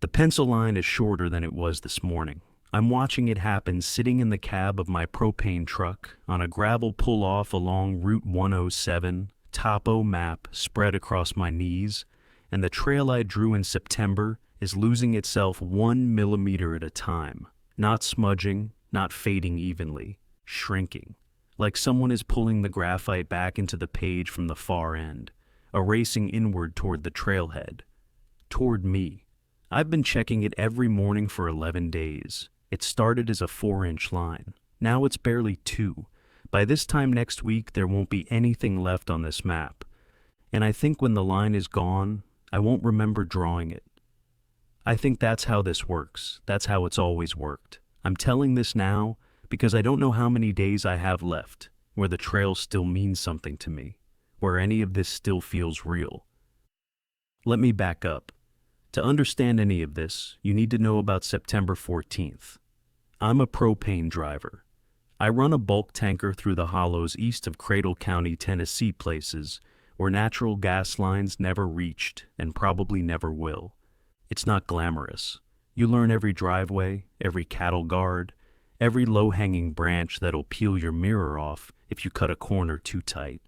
The pencil line is shorter than it was this morning. I'm watching it happen sitting in the cab of my propane truck on a gravel pull-off along Route 107, topo map spread across my knees, and the trail I drew in September is losing itself 1 millimeter at a time, not smudging, not fading evenly, shrinking, like someone is pulling the graphite back into the page from the far end, erasing inward toward the trailhead, toward me. I've been checking it every morning for 11 days. It started as a 4-inch line. Now it's barely 2. By this time next week, there won't be anything left on this map. And I think when the line is gone, I won't remember drawing it. I think that's how this works. That's how it's always worked. I'm telling this now because I don't know how many days I have left where the trail still means something to me, where any of this still feels real. Let me back up. To understand any of this, you need to know about September 14th. I'm a propane driver. I run a bulk tanker through the hollows east of Cradle County, Tennessee, places where natural gas lines never reached and probably never will. It's not glamorous. You learn every driveway, every cattle guard, every low-hanging branch that'll peel your mirror off if you cut a corner too tight.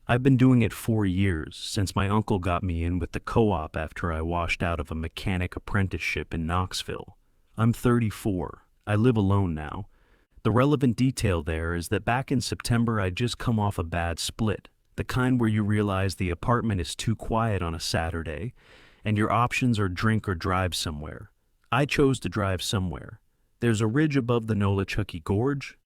I've been doing it 4 years, since my uncle got me in with the co-op after I washed out of a mechanic apprenticeship in Knoxville. I'm 34. I live alone now. The relevant detail there is that back in September I'd just come off a bad split, the kind where you realize the apartment is too quiet on a Saturday, and your options are drink or drive somewhere. I chose to drive somewhere. There's a ridge above the Nolichucky Gorge,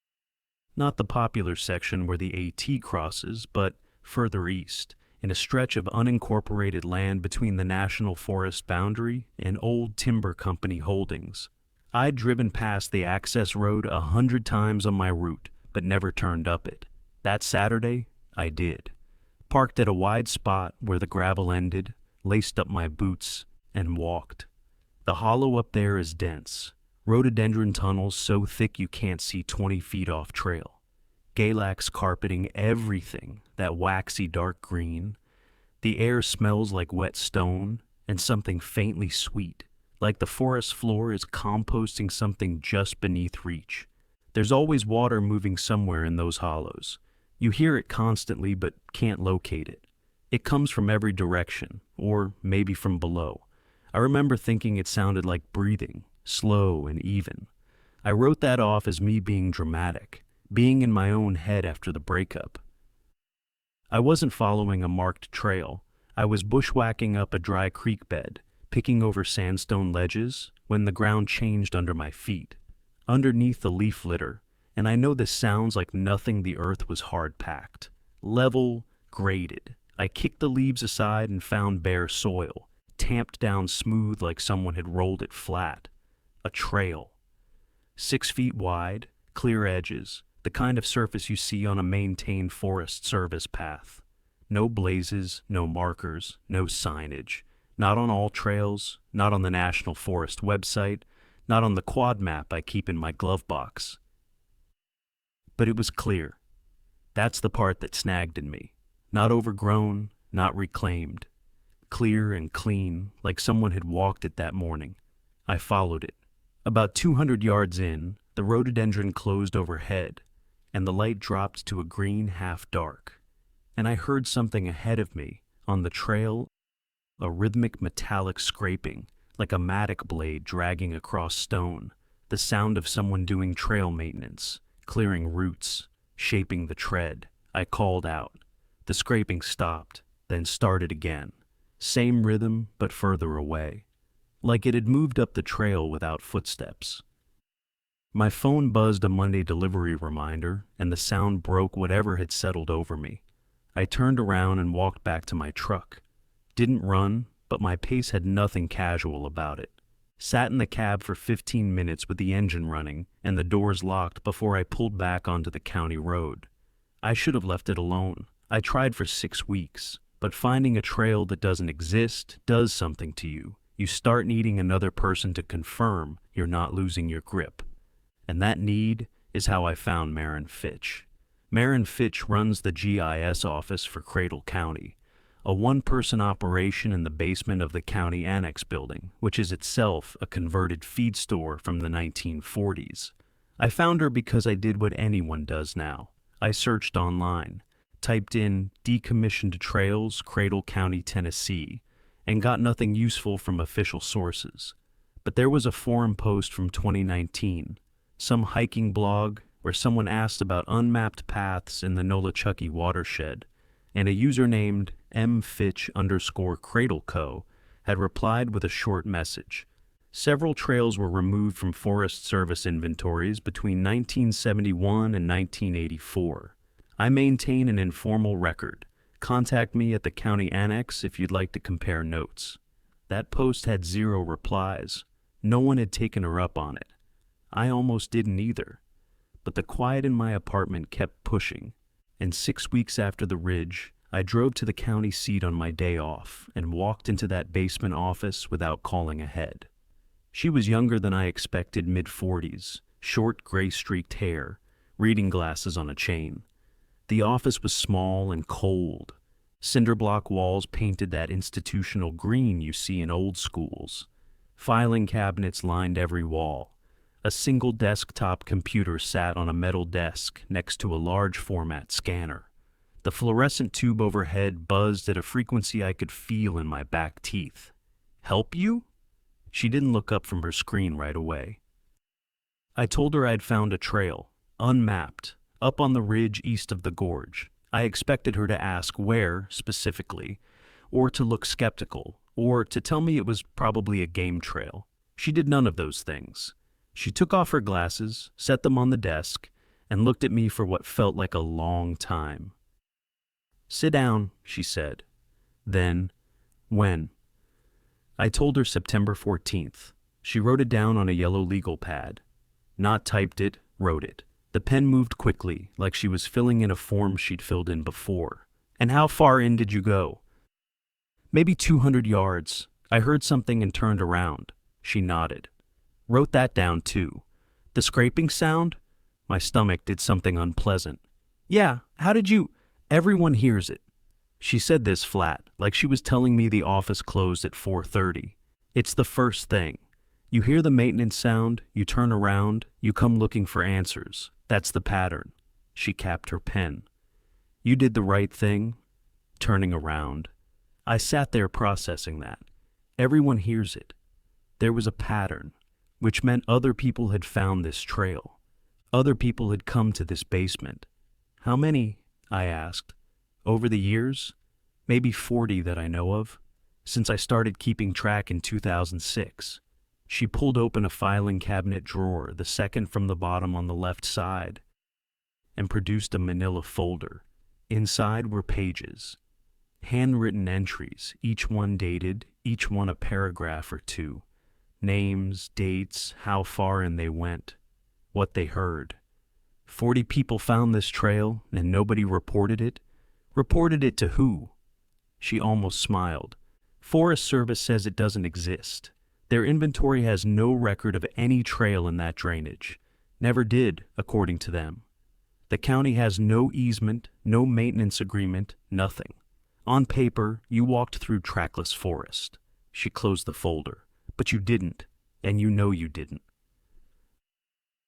not the popular section where the AT crosses, but further east, in a stretch of unincorporated land between the National Forest boundary and old timber company holdings. I'd driven past the access road 100 times on my route, but never turned up it. That Saturday, I did. Parked at a wide spot where the gravel ended, laced up my boots, and walked. The hollow up there is dense. Rhododendron tunnels so thick you can't see 20 feet off trail. Galax carpeting everything, that waxy dark green. The air smells like wet stone and something faintly sweet, like the forest floor is composting something just beneath reach. There's always water moving somewhere in those hollows. You hear it constantly but can't locate it. It comes from every direction, or maybe from below. I remember thinking it sounded like breathing, slow and even. I wrote that off as me being dramatic, being in my own head after the breakup. I wasn't following a marked trail. I was bushwhacking up a dry creek bed, picking over sandstone ledges, when the ground changed under my feet, underneath the leaf litter, and I know this sounds like nothing. The earth was hard-packed, level, graded. I kicked the leaves aside and found bare soil, tamped down smooth like someone had rolled it flat. A trail. 6 feet wide, clear edges, the kind of surface you see on a maintained Forest Service path. No blazes, no markers, no signage. Not on all trails, not on the National Forest website, not on the quad map I keep in my glove box. But it was clear. That's the part that snagged in me. Not overgrown, not reclaimed. Clear and clean, like someone had walked it that morning. I followed it. About 200 yards in, the rhododendron closed overhead, and the light dropped to a green half-dark. And I heard something ahead of me, on the trail, a rhythmic metallic scraping, like a mattock blade dragging across stone, the sound of someone doing trail maintenance, clearing roots, shaping the tread. I called out. The scraping stopped, then started again. Same rhythm, but further away, like it had moved up the trail without footsteps. My phone buzzed a Monday delivery reminder, and the sound broke whatever had settled over me. I turned around and walked back to my truck. Didn't run, but my pace had nothing casual about it. Sat in the cab for 15 minutes with the engine running and the doors locked before I pulled back onto the county road. I should have left it alone. I tried for 6 weeks, but finding a trail that doesn't exist does something to you. You start needing another person to confirm you're not losing your grip. And that need is how I found Marin Fitch. Marin Fitch runs the GIS office for Cradle County, a one-person operation in the basement of the county annex building, which is itself a converted feed store from the 1940s. I found her because I did what anyone does now. I searched online, typed in decommissioned trails, Cradle County, Tennessee, and got nothing useful from official sources. But there was a forum post from 2019, some hiking blog where someone asked about unmapped paths in the Nolichucky watershed, and a user named mfitch_cradleco had replied with a short message. Several trails were removed from Forest Service inventories between 1971 and 1984. I maintain an informal record. Contact me at the county annex if you'd like to compare notes. That post had 0 replies. No one had taken her up on it. I almost didn't either. But the quiet in my apartment kept pushing, and 6 weeks after the ridge, I drove to the county seat on my day off and walked into that basement office without calling ahead. She was younger than I expected, mid-40s, short gray-streaked hair, reading glasses on a chain. The office was small and cold. Cinder block walls painted that institutional green you see in old schools. Filing cabinets lined every wall. A single desktop computer sat on a metal desk next to a large format scanner. The fluorescent tube overhead buzzed at a frequency I could feel in my back teeth. "Help you?" She didn't look up from her screen right away. I told her I'd found a trail, unmapped, up on the ridge east of the gorge. I expected her to ask where, specifically, or to look skeptical, or to tell me it was probably a game trail. She did none of those things. She took off her glasses, set them on the desk, and looked at me for what felt like a long time. "Sit down," she said. Then, "When?" I told her September 14th. She wrote it down on a yellow legal pad. Not typed it, wrote it. The pen moved quickly, like she was filling in a form she'd filled in before. "And how far in did you go?" "Maybe 200 yards. I heard something and turned around." She nodded. "Wrote that down too. The scraping sound?" My stomach did something unpleasant. "Yeah, how did you—" "Everyone hears it." She said this flat, like she was telling me the office closed at 4:30. "It's the first thing. You hear the maintenance sound, you turn around, you come looking for answers. That's the pattern." She capped her pen. "You did the right thing, turning around." I sat there processing that. Everyone hears it. There was a pattern, which meant other people had found this trail. Other people had come to this basement. "How many?" I asked. "Over the years? Maybe 40 that I know of, since I started keeping track in 2006. She pulled open a filing cabinet drawer, the second from the bottom on the left side, and produced a manila folder. Inside were pages, handwritten entries, each one dated, each one a paragraph or two. Names, dates, how far in they went, what they heard. 40 people found this trail, and nobody reported it? Reported it to who? She almost smiled. Forest Service says it doesn't exist. Their inventory has no record of any trail in that drainage. Never did, according to them. The county has no easement, no maintenance agreement, nothing. On paper, you walked through trackless forest. She closed the folder. But you didn't, and you know you didn't.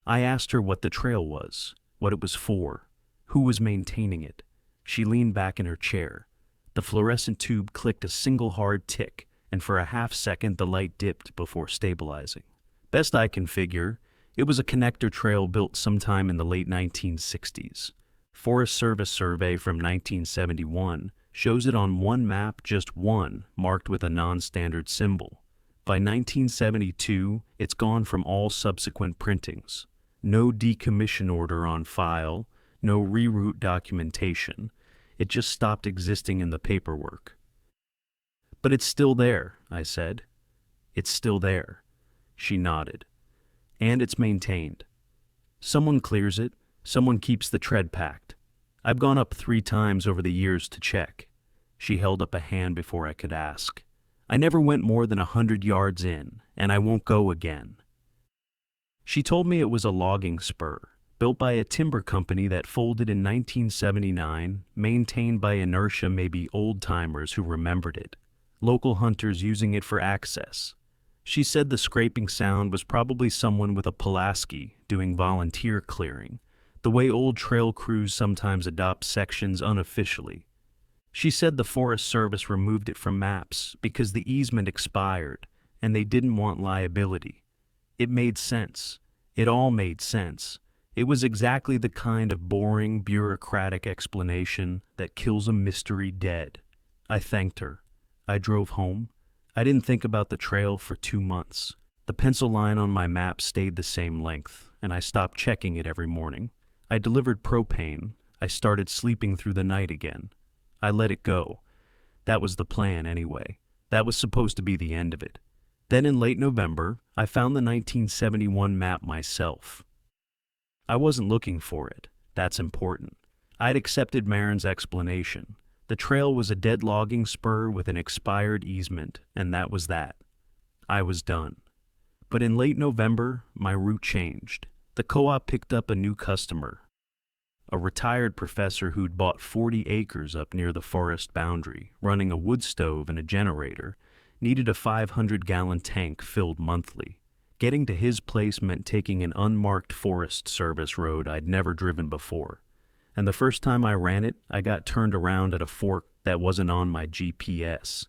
I asked her what the trail was, what it was for, who was maintaining it. She leaned back in her chair. The fluorescent tube clicked a single hard tick, and for a half second the light dipped before stabilizing. Best I can figure, it was a connector trail built sometime in the late 1960s. Forest Service survey from 1971 shows it on one map, just one, marked with a non-standard symbol. By 1972, it's gone from all subsequent printings. No decommission order on file, no reroute documentation. It just stopped existing in the paperwork. "But it's still there," I said. "It's still there." She nodded. "And it's maintained. Someone clears it, someone keeps the tread packed. I've gone up 3 times over the years to check." She held up a hand before I could ask. "I never went more than 100 yards in, and I won't go again." She told me it was a logging spur, built by a timber company that folded in 1979, maintained by inertia, maybe old-timers who remembered it, local hunters using it for access. She said the scraping sound was probably someone with a Pulaski doing volunteer clearing, the way old trail crews sometimes adopt sections unofficially. She said the Forest Service removed it from maps because the easement expired and they didn't want liability. It made sense. It all made sense. It was exactly the kind of boring, bureaucratic explanation that kills a mystery dead. I thanked her. I drove home. I didn't think about the trail for 2 months. The pencil line on my map stayed the same length, and I stopped checking it every morning. I delivered propane. I started sleeping through the night again. I let it go. That was the plan anyway. That was supposed to be the end of it. Then in late November, I found the 1971 map myself. I wasn't looking for it. That's important. I'd accepted Marin's explanation. The trail was a dead logging spur with an expired easement, and that was that. I was done. But in late November, my route changed. The co-op picked up a new customer, a retired professor who'd bought 40 acres up near the forest boundary, running a wood stove and a generator, needed a 500-gallon tank filled monthly. Getting to his place meant taking an unmarked Forest Service road I'd never driven before. And the first time I ran it, I got turned around at a fork that wasn't on my GPS.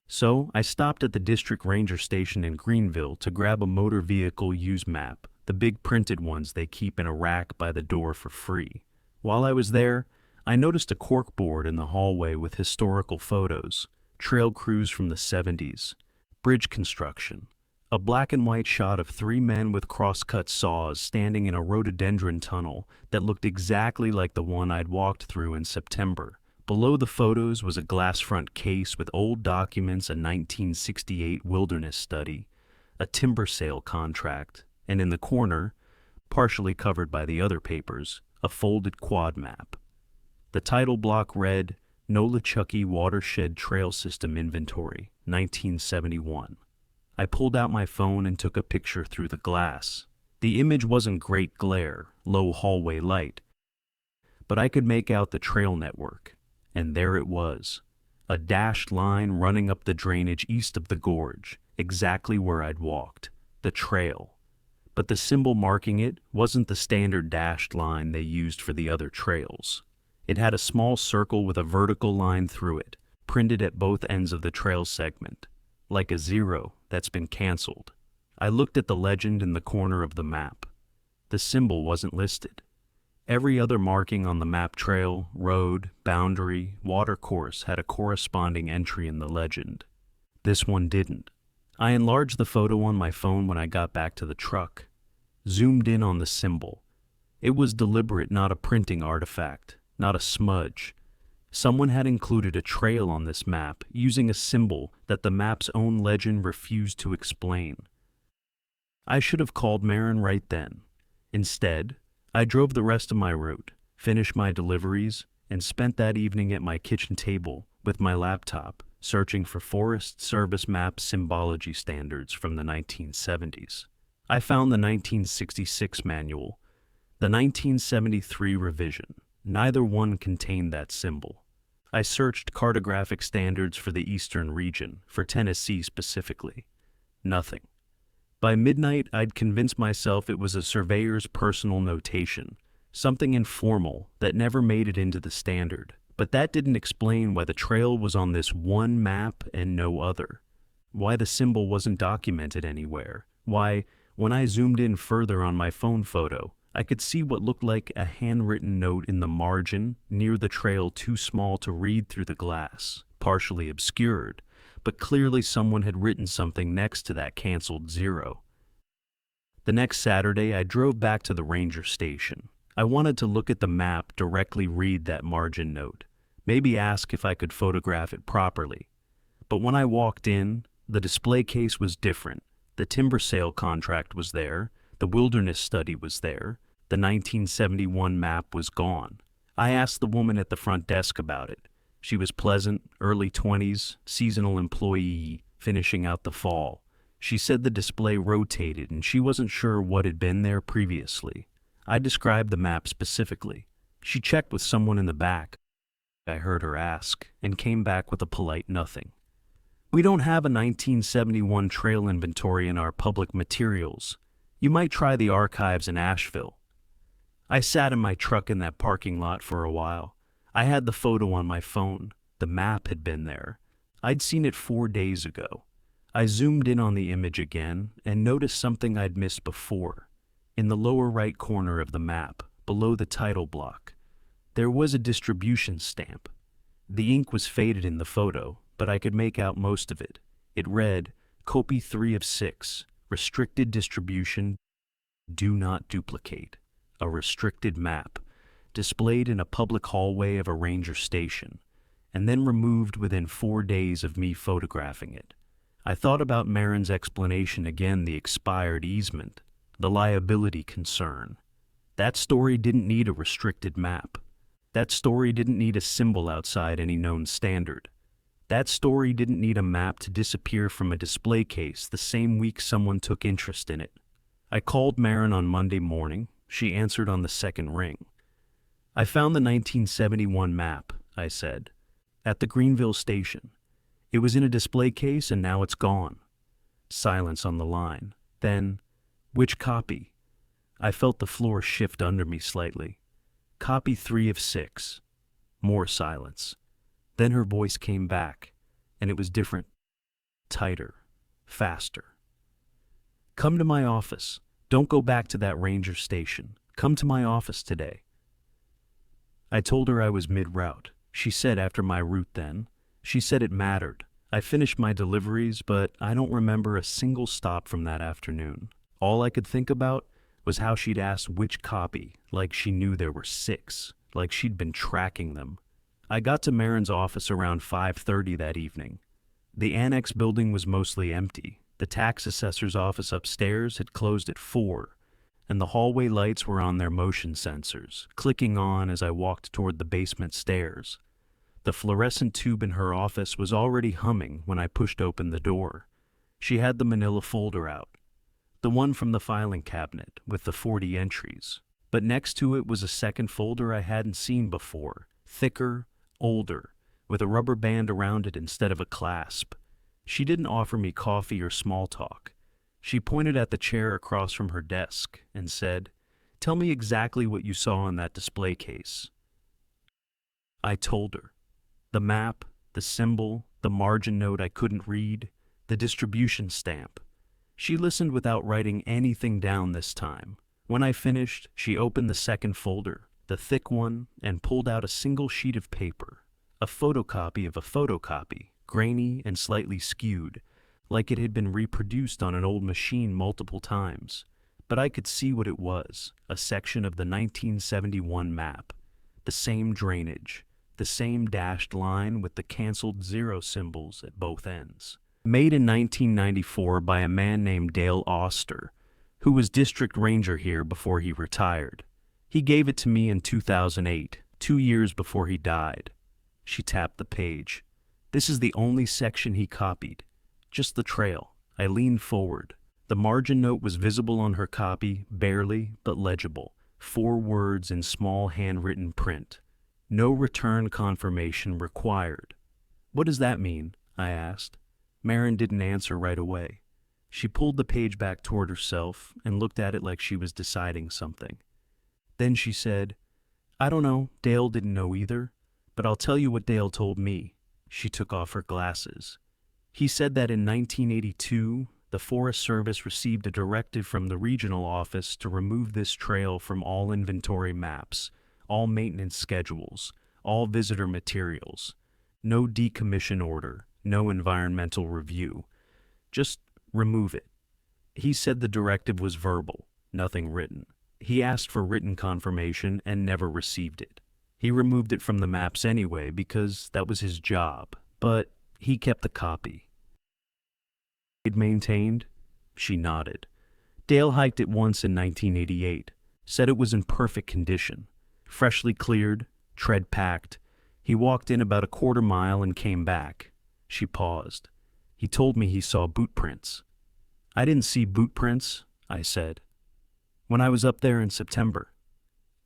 So I stopped at the district ranger station in Greenville to grab a motor vehicle use map, the big printed ones they keep in a rack by the door for free. While I was there, I noticed a corkboard in the hallway with historical photos, trail crews from the 70s, bridge construction, a black and white shot of 3 men with crosscut saws standing in a rhododendron tunnel that looked exactly like the one I'd walked through in September. Below the photos was a glass front case with old documents, a 1968 wilderness study, a timber sale contract, and in the corner, partially covered by the other papers, a folded quad map. The title block read, Nolichucky Watershed Trail System Inventory, 1971. I pulled out my phone and took a picture through the glass. The image wasn't great glare, low hallway light, but I could make out the trail network, and there it was, a dashed line running up the drainage east of the gorge, exactly where I'd walked, the trail. But the symbol marking it wasn't the standard dashed line they used for the other trails. It had a small circle with a vertical line through it, printed at both ends of the trail segment, like a 0 that's been canceled. I looked at the legend in the corner of the map. The symbol wasn't listed. Every other marking on the map trail, road, boundary, watercourse had a corresponding entry in the legend. This one didn't. I enlarged the photo on my phone when I got back to the truck. Zoomed in on the symbol. It was deliberate, not a printing artifact, not a smudge. Someone had included a trail on this map using a symbol that the map's own legend refused to explain. I should have called Marin right then. Instead, I drove the rest of my route, finished my deliveries, and spent that evening at my kitchen table with my laptop, searching for Forest Service map symbology standards from the 1970s. I found the 1966 manual, the 1973 revision. Neither one contained that symbol. I searched cartographic standards for the eastern region, for Tennessee specifically. Nothing. By midnight, I'd convinced myself it was a surveyor's personal notation, something informal that never made it into the standard. But that didn't explain why the trail was on this one map and no other. Why the symbol wasn't documented anywhere. Why, when I zoomed in further on my phone photo, I could see what looked like a handwritten note in the margin near the trail, too small to read through the glass, partially obscured, but clearly someone had written something next to that canceled 0. The next Saturday, I drove back to the ranger station. I wanted to look at the map, directly read that margin note, maybe ask if I could photograph it properly. But when I walked in, the display case was different. The timber sale contract was there. The wilderness study was there. The 1971 map was gone. I asked the woman at the front desk about it. She was pleasant, early 20s, seasonal employee, finishing out the fall. She said the display rotated and she wasn't sure what had been there previously. I described the map specifically. She checked with someone in the back, I heard her ask, and came back with a polite nothing. We don't have a 1971 trail inventory in our public materials. You might try the archives in Asheville. I sat in my truck in that parking lot for a while. I had the photo on my phone. The map had been there. I'd seen it 4 days ago. I zoomed in on the image again and noticed something I'd missed before. In the lower right corner of the map, below the title block, there was a distribution stamp. The ink was faded in the photo, but I could make out most of it. It read, Copy 3 of 6, Restricted Distribution, Do Not Duplicate. A restricted map, displayed in a public hallway of a ranger station, and then removed within 4 days of me photographing it. I thought about Marin's explanation again, the expired easement, the liability concern. That story didn't need a restricted map. That story didn't need a symbol outside any known standard. That story didn't need a map to disappear from a display case the same week someone took interest in it. I called Marin on Monday morning. She answered on the second ring. I found the 1971 map, I said, at the Greenville station. It was in a display case and now it's gone. Silence on the line. Then, which copy? I felt the floor shift under me slightly. Copy 3 of 6. More silence. Then her voice came back, and it was different, tighter, faster. Come to my office. Don't go back to that ranger station. Come to my office today. I told her I was mid-route. She said after my route then. She said it mattered. I finished my deliveries, but I don't remember a single stop from that afternoon. All I could think about was how she'd asked which copy, like she knew there were 6, like she'd been tracking them. I got to Marin's office around 5:30 that evening. The annex building was mostly empty. The tax assessor's office upstairs had closed at 4, and the hallway lights were on their motion sensors, clicking on as I walked toward the basement stairs. The fluorescent tube in her office was already humming when I pushed open the door. She had the manila folder out, the one from the filing cabinet with the 40 entries. But next to it was a second folder I hadn't seen before, thicker, older, with a rubber band around it instead of a clasp. She didn't offer me coffee or small talk. She pointed at the chair across from her desk and said, "Tell me exactly what you saw in that display case." I told her. The map, the symbol, the margin note I couldn't read, the distribution stamp. She listened without writing anything down this time. When I finished, she opened the second folder, the thick one, and pulled out a single sheet of paper, a photocopy of a photocopy, grainy and slightly skewed, like it had been reproduced on an old machine multiple times. But I could see what it was, a section of the 1971 map. The same drainage, the same dashed line with the canceled 0 symbols at both ends. Made in 1994 by a man named Dale Oster, who was district ranger here before he retired. He gave it to me in 2008, 2 years before he died. She tapped the page. This is the only section he copied. Just the trail. I leaned forward. The margin note was visible on her copy, barely, but legible. 4 words in small handwritten print. No return confirmation required. What does that mean? I asked. Marin didn't answer right away. She pulled the page back toward herself and looked at it like she was deciding something. Then she said, "I don't know, Dale didn't know either, but I'll tell you what Dale told me." She took off her glasses. He said that in 1982, the Forest Service received a directive from the regional office to remove this trail from all inventory maps, all maintenance schedules, all visitor materials. No decommission order, no environmental review. Just remove it. He said the directive was verbal, nothing written. He asked for written confirmation and never received it. He removed it from the maps anyway because that was his job, but he kept the copy. It maintained? She nodded. Dale hiked it once in 1988, said it was in perfect condition, freshly cleared, tread packed. He walked in about a quarter mile and came back. She paused. He told me he saw boot prints. I didn't see boot prints, I said. When I was up there in September.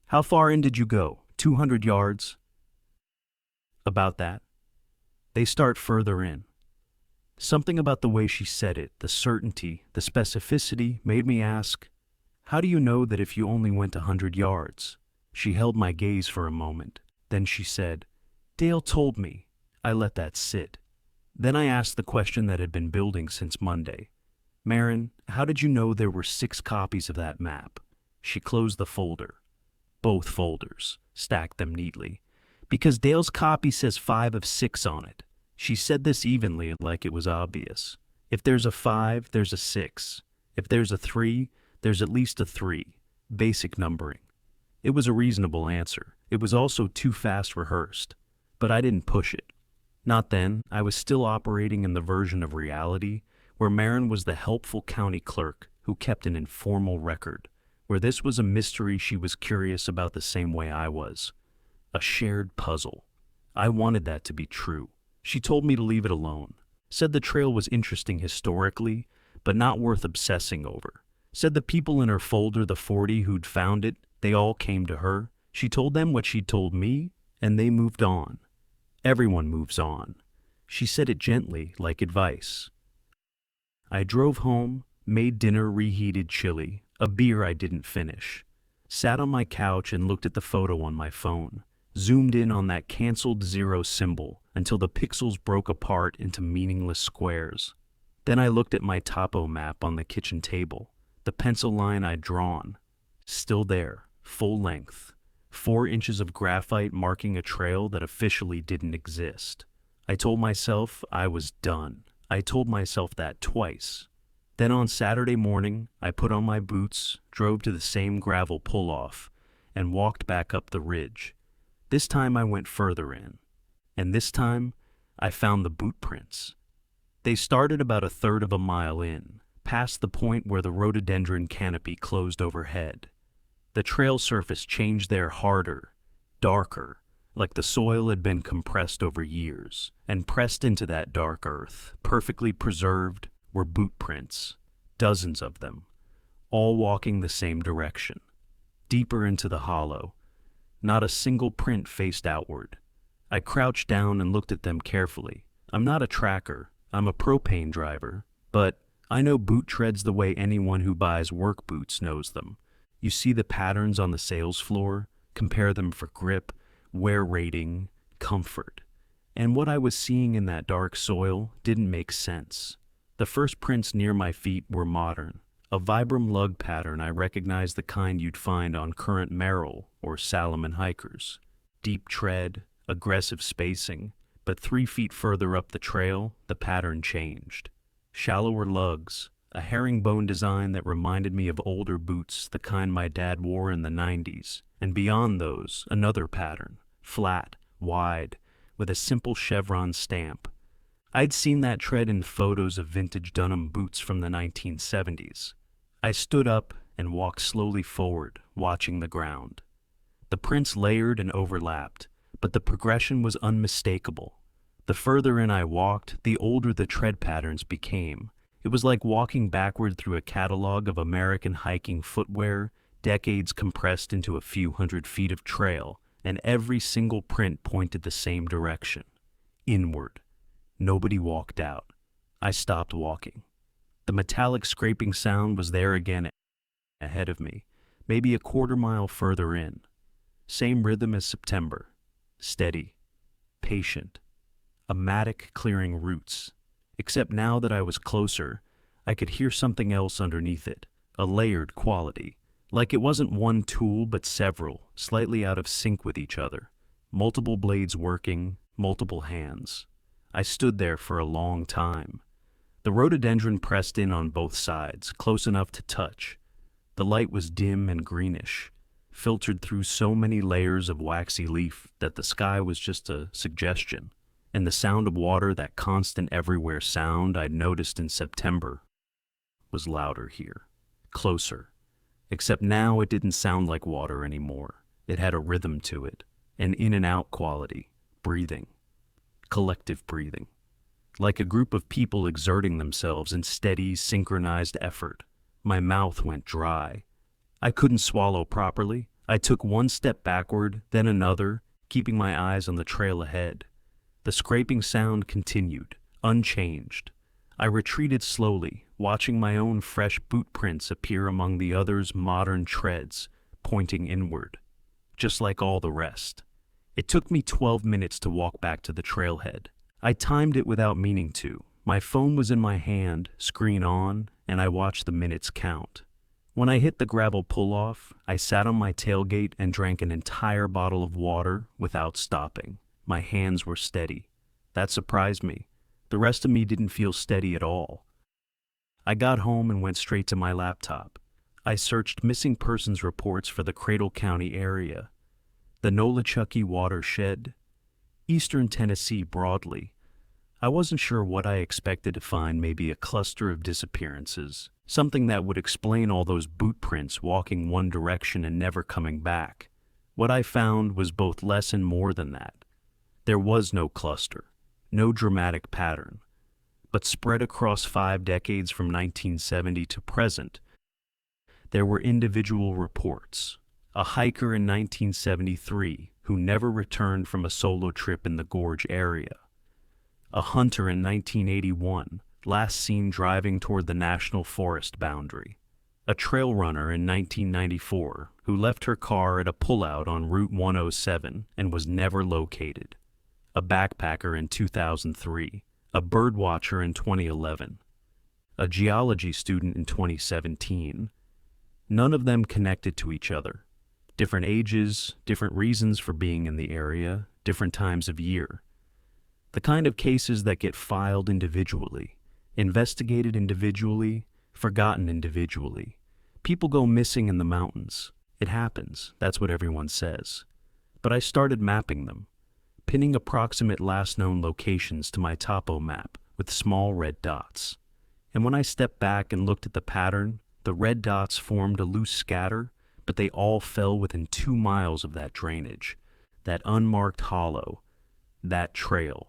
How far in did you go? 200 yards? About that. They start further in. Something about the way she said it, the certainty, the specificity, made me ask, how do you know that if you only went 100 yards? She held my gaze for a moment. Then she said, Dale told me. I let that sit. Then I asked the question that had been building since Monday. Marin, how did you know there were 6 copies of that map? She closed the folder. Both folders, stacked them neatly. Because Dale's copy says 5 of 6 on it. She said this evenly, like it was obvious. If there's a 5, there's a 6. If there's a 3, there's at least a 3. Basic numbering. It was a reasonable answer. It was also too fast rehearsed. But I didn't push it. Not then. I was still operating in the version of reality where Marin was the helpful county clerk who kept an informal record, where this was a mystery she was curious about the same way I was. A shared puzzle. I wanted that to be true. She told me to leave it alone. Said the trail was interesting historically, but not worth obsessing over. Said the people in her folder, the 40 who'd found it, they all came to her. She told them what she'd told me, and they moved on. Everyone moves on. She said it gently, like advice. I drove home, made dinner reheated chili, a beer I didn't finish. Sat on my couch and looked at the photo on my phone. Zoomed in on that canceled 0 symbol until the pixels broke apart into meaningless squares. Then I looked at my topo map on the kitchen table, the pencil line I'd drawn. Still there, full length. 4 inches of graphite marking a trail that officially didn't exist. I told myself I was done. I told myself that twice. Then on Saturday morning, I put on my boots, drove to the same gravel pull-off, and walked back up the ridge. This time I went further in. And this time, I found the Bootprints. They started about 1/3 of a mile in, past the point where the rhododendron canopy closed overhead. The trail surface changed there harder, darker, like the soil had been compressed over years, and pressed into that dark earth, perfectly preserved, were bootprints, dozens of them, all walking the same direction. Deeper into the hollow, not a single print faced outward. I crouched down and looked at them carefully. I'm not a tracker, I'm a propane driver, but I know boot treads the way anyone who buys work boots knows them. You see the patterns on the sales floor, compare them for grip, wear rating, comfort. And what I was seeing in that dark soil didn't make sense. The first prints near my feet were modern. A Vibram lug pattern I recognized, the kind you'd find on current Merrill or Salomon hikers. Deep tread, aggressive spacing, but 3 feet further up the trail, the pattern changed. Shallower lugs, a herringbone design that reminded me of older boots, the kind my dad wore in the 90s. And beyond those, another pattern, flat, wide, with a simple chevron stamp. I'd seen that tread in photos of vintage Dunham boots from the 1970s. I stood up and walked slowly forward, watching the ground. The prints layered and overlapped, but the progression was unmistakable. The further in I walked, the older the tread patterns became. It was like walking backward through a catalog of American hiking footwear, decades compressed into a few hundred feet of trail, and every single print pointed the same direction, inward. Nobody walked out. I stopped walking. The metallic scraping sound was there again ahead of me, maybe a 1/4 mile further in. Same rhythm as September. Steady, patient, a mattock clearing roots. Except now that I was closer, I could hear something else underneath it, a layered quality. Like it wasn't one tool but several, slightly out of sync with each other. Multiple blades working, multiple hands. I stood there for a long time. The rhododendron pressed in on both sides, close enough to touch. The light was dim and greenish, filtered through so many layers of waxy leaf that the sky was just a suggestion. And the sound of water, that constant everywhere sound I'd noticed in September, was louder here, closer. Except now it didn't sound like water anymore. It had a rhythm to it, an in and out quality, breathing, collective breathing, like a group of people exerting themselves in steady, synchronized effort. My mouth went dry. I couldn't swallow properly. I took one step backward, then another, keeping my eyes on the trail ahead. The scraping sound continued, unchanged. I retreated slowly, watching my own fresh boot prints appear among the others' modern treads, pointing inward, just like all the rest. It took me 12 minutes to walk back to the trailhead. I timed it without meaning to. My phone was in my hand, screen on, and I watched the minutes count. When I hit the gravel pull-off, I sat on my tailgate and drank an entire bottle of water without stopping. My hands were steady. That surprised me. The rest of me didn't feel steady at all. I got home and went straight to my laptop. I searched missing persons reports for the Cradle County area, the Nolichucky watershed, eastern Tennessee broadly. I wasn't sure what I expected to find, maybe a cluster of disappearances, something that would explain all those boot prints walking one direction and never coming back. What I found was both less and more than that. There was no cluster, no dramatic pattern, but spread across 5 decades from 1970 to present, there were individual reports. A hiker in 1973 who never returned from a solo trip in the gorge area. A hunter in 1981, last seen driving toward the national forest boundary. A trail runner in 1994 who left her car at a pullout on Route 107 and was never located. A backpacker in 2003. A birdwatcher in 2011. A geology student in 2017. None of them connected to each other. Different ages, different reasons for being in the area, different times of year. The kind of cases that get filed individually, investigated individually, forgotten individually. People go missing in the mountains. It happens, that's what everyone says. But I started mapping them, pinning approximate last known locations to my topo map with small red dots. And when I stepped back and looked at the pattern, the red dots formed a loose scatter, but they all fell within 2 miles of that drainage, that unmarked hollow, that trail.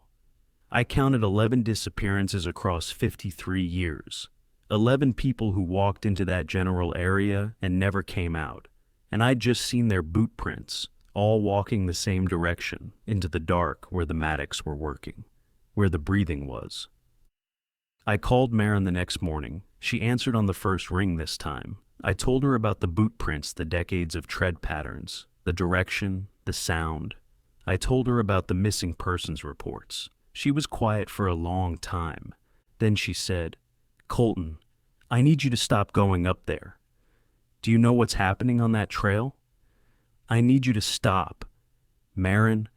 I counted 11 disappearances across 53 years. 11 people who walked into that general area and never came out. And I'd just seen their boot prints, all walking the same direction, into the dark where the mattocks were working, where the breathing was. I called Maren the next morning. She answered on the first ring this time. I told her about the boot prints, the decades of tread patterns, the direction, the sound. I told her about the missing persons reports. She was quiet for a long time. Then she said, "Colton, I need you to stop going up there. Do you know what's happening on that trail? I need you to stop. Maren,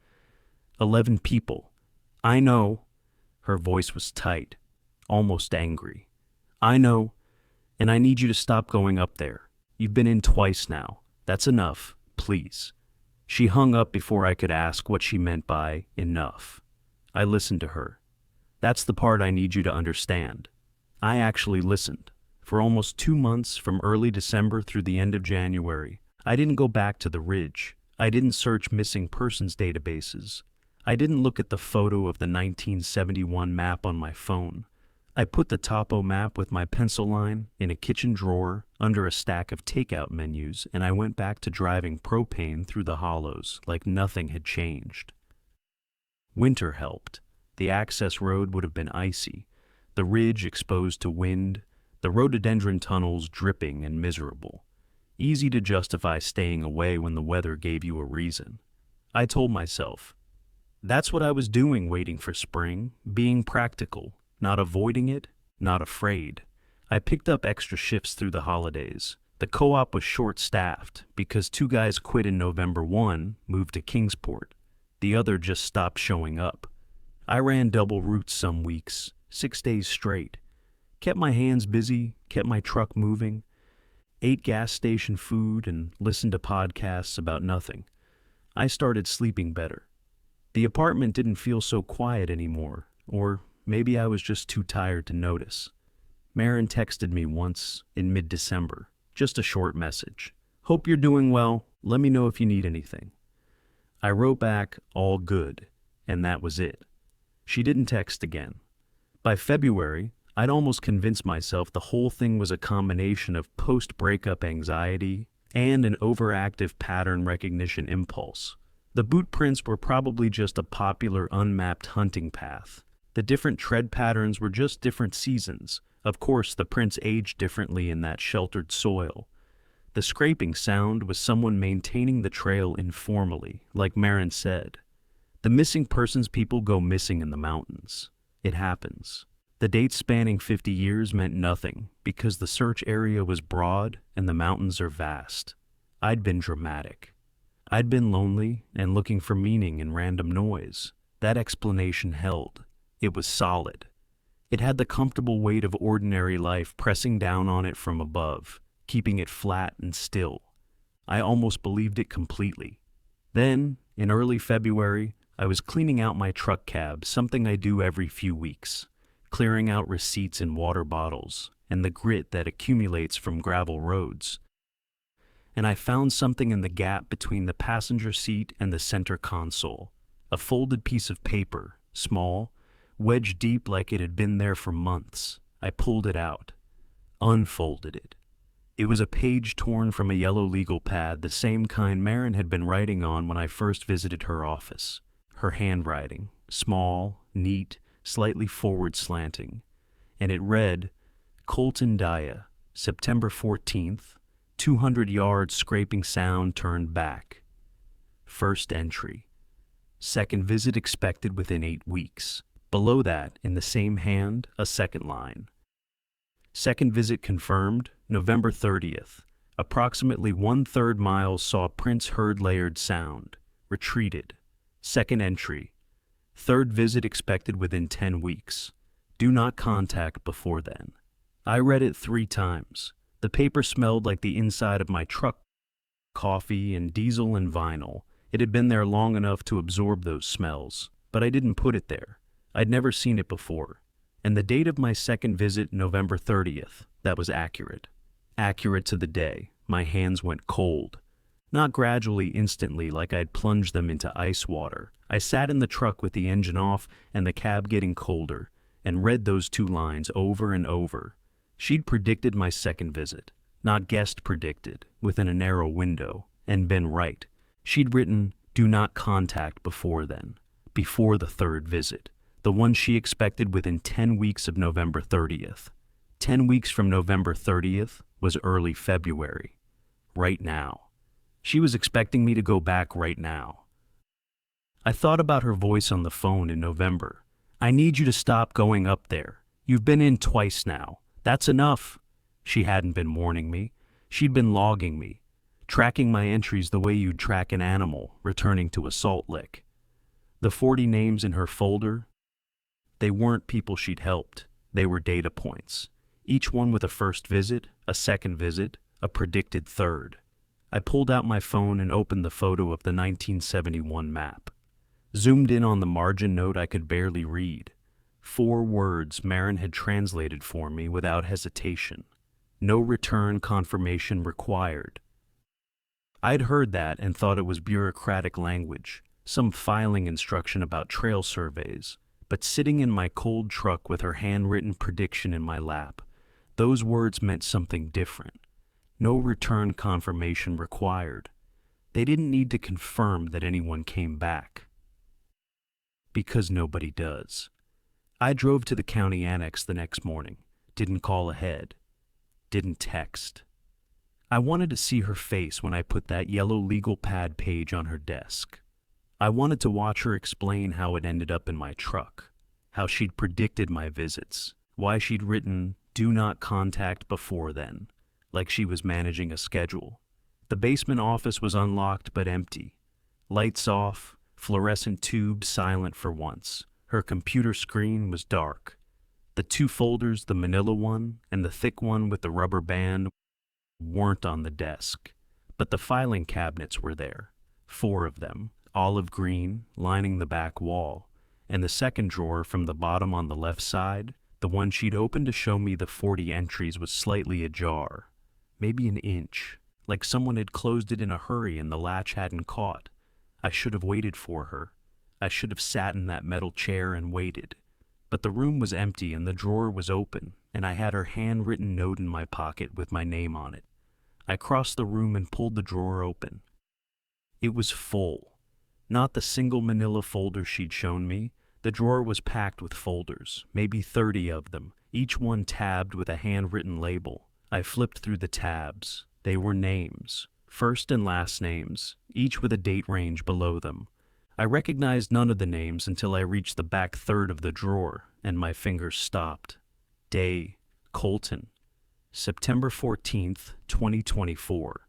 11 people. I know." Her voice was tight, almost angry. "I know, and I need you to stop going up there. You've been in twice now. That's enough, please." She hung up before I could ask what she meant by enough. I listened to her. That's the part I need you to understand. I actually listened. For almost 2 months, from early December through the end of January, I didn't go back to the ridge. I didn't search missing persons databases. I didn't look at the photo of the 1971 map on my phone. I put the topo map with my pencil line in a kitchen drawer under a stack of takeout menus, and I went back to driving propane through the hollows like nothing had changed. Winter helped. The access road would have been icy, the ridge exposed to wind, the rhododendron tunnels dripping and miserable. Easy to justify staying away when the weather gave you a reason. I told myself, that's what I was doing, waiting for spring, being practical, not avoiding it, not afraid. I picked up extra shifts through the holidays. The co-op was short-staffed because 2 guys quit in November. 1 moved to Kingsport. The other just stopped showing up. I ran double routes some weeks, 6 days straight. Kept my hands busy, kept my truck moving, ate gas station food and listened to podcasts about nothing. I started sleeping better. The apartment didn't feel so quiet anymore, or maybe I was just too tired to notice. Maren texted me once in mid-December, just a short message. "Hope you're doing well. Let me know if you need anything." I wrote back, "All good," and that was it. She didn't text again. By February, I'd almost convinced myself the whole thing was a combination of post-breakup anxiety, and an overactive pattern recognition impulse. The bootprints were probably just a popular unmapped hunting path. The different tread patterns were just different seasons. Of course, the prints aged differently in that sheltered soil. The scraping sound was someone maintaining the trail informally, like Marin said. The missing persons people go missing in the mountains. It happens. The date spanning 50 years meant nothing because the search area was broad and the mountains are vast. I'd been dramatic. I'd been lonely and looking for meaning in random noise. That explanation held. It was solid. It had the comfortable weight of ordinary life pressing down on it from above, keeping it flat and still. I almost believed it completely. Then, in early February, I was cleaning out my truck cab, something I do every few weeks, clearing out receipts and water bottles and the grit that accumulates from gravel roads. And I found something in the gap between the passenger seat and the center console, a folded piece of paper, small, wedged deep like it had been there for months. I pulled it out, unfolded it. It was a page torn from a yellow legal pad, the same kind Marin had been writing on when I first visited her office. Her handwriting, small, neat, slightly forward slanting, and it read, Colton Daya, September 14th, 200 yards scraping sound turned back. First entry. Second visit expected within 8 weeks. Below that, in the same hand, a second line. Second visit confirmed, November 30th. Approximately 1/3 miles saw prints heard layered sound. Retreated. Second entry. Third visit expected within 10 weeks. Do not contact before then. I read it 3 times. The paper smelled like the inside of my truck, coffee and diesel and vinyl. It had been there long enough to absorb those smells, but I didn't put it there. I'd never seen it before. And the date of my second visit, November 30th, that was accurate. Accurate to the day. My hands went cold. Not gradually, instantly, like I'd plunged them into ice water. I sat in the truck with the engine off and the cab getting colder, and read those 2 lines over and over. She'd predicted my second visit, not guessed predicted, within a narrow window, and been right. She'd written, do not contact before then, before the third visit, the one she expected within 10 weeks of November 30th. 10 weeks from November 30th was early February. Right now. She was expecting me to go back right now. I thought about her voice on the phone in November. I need you to stop going up there. You've been in twice now. That's enough. She hadn't been warning me. She'd been logging me, tracking my entries the way you'd track an animal returning to a salt lick. The 40 names in her folder, they weren't people she'd helped. They were data points, each one with a first visit, a second visit, a predicted third. I pulled out my phone and opened the photo of the 1971 map. Zoomed in on the margin note I could barely read. 4 words Marin had translated for me without hesitation. No return confirmation required. I'd heard that and thought it was bureaucratic language, some filing instruction about trail surveys. But sitting in my cold truck with her handwritten prediction in my lap, those words meant something different. No return confirmation required. They didn't need to confirm that anyone came back. Because nobody does. I drove to the county annex the next morning, didn't call ahead, didn't text. I wanted to see her face when I put that yellow legal pad page on her desk. I wanted to watch her explain how it ended up in my truck, how she'd predicted my visits, why she'd written, do not contact before then, like she was managing a schedule. The basement office was unlocked but empty. Lights off, fluorescent tube silent for once. Her computer screen was dark. The 2 folders, the manila one and the thick one with the rubber band, weren't on the desk. But the filing cabinets were there, 4 of them, olive green, lining the back wall, and the second drawer from the bottom on the left side, the one she'd opened to show me the 40 entries, was slightly ajar, maybe an inch, like someone had closed it in a hurry and the latch hadn't caught. I should have waited for her. I should have sat in that metal chair and waited. But the room was empty and the drawer was open, and I had her handwritten note in my pocket with my name on it. I crossed the room and pulled the drawer open. It was full. Not the single manila folder she'd shown me. The drawer was packed with folders, maybe 30 of them, each one tabbed with a handwritten label. I flipped through the tabs. They were names, first and last names, each with a date range below them. I recognized none of the names until I reached the back third of the drawer, and my fingers stopped. Day, Colton. September 14th, 2024.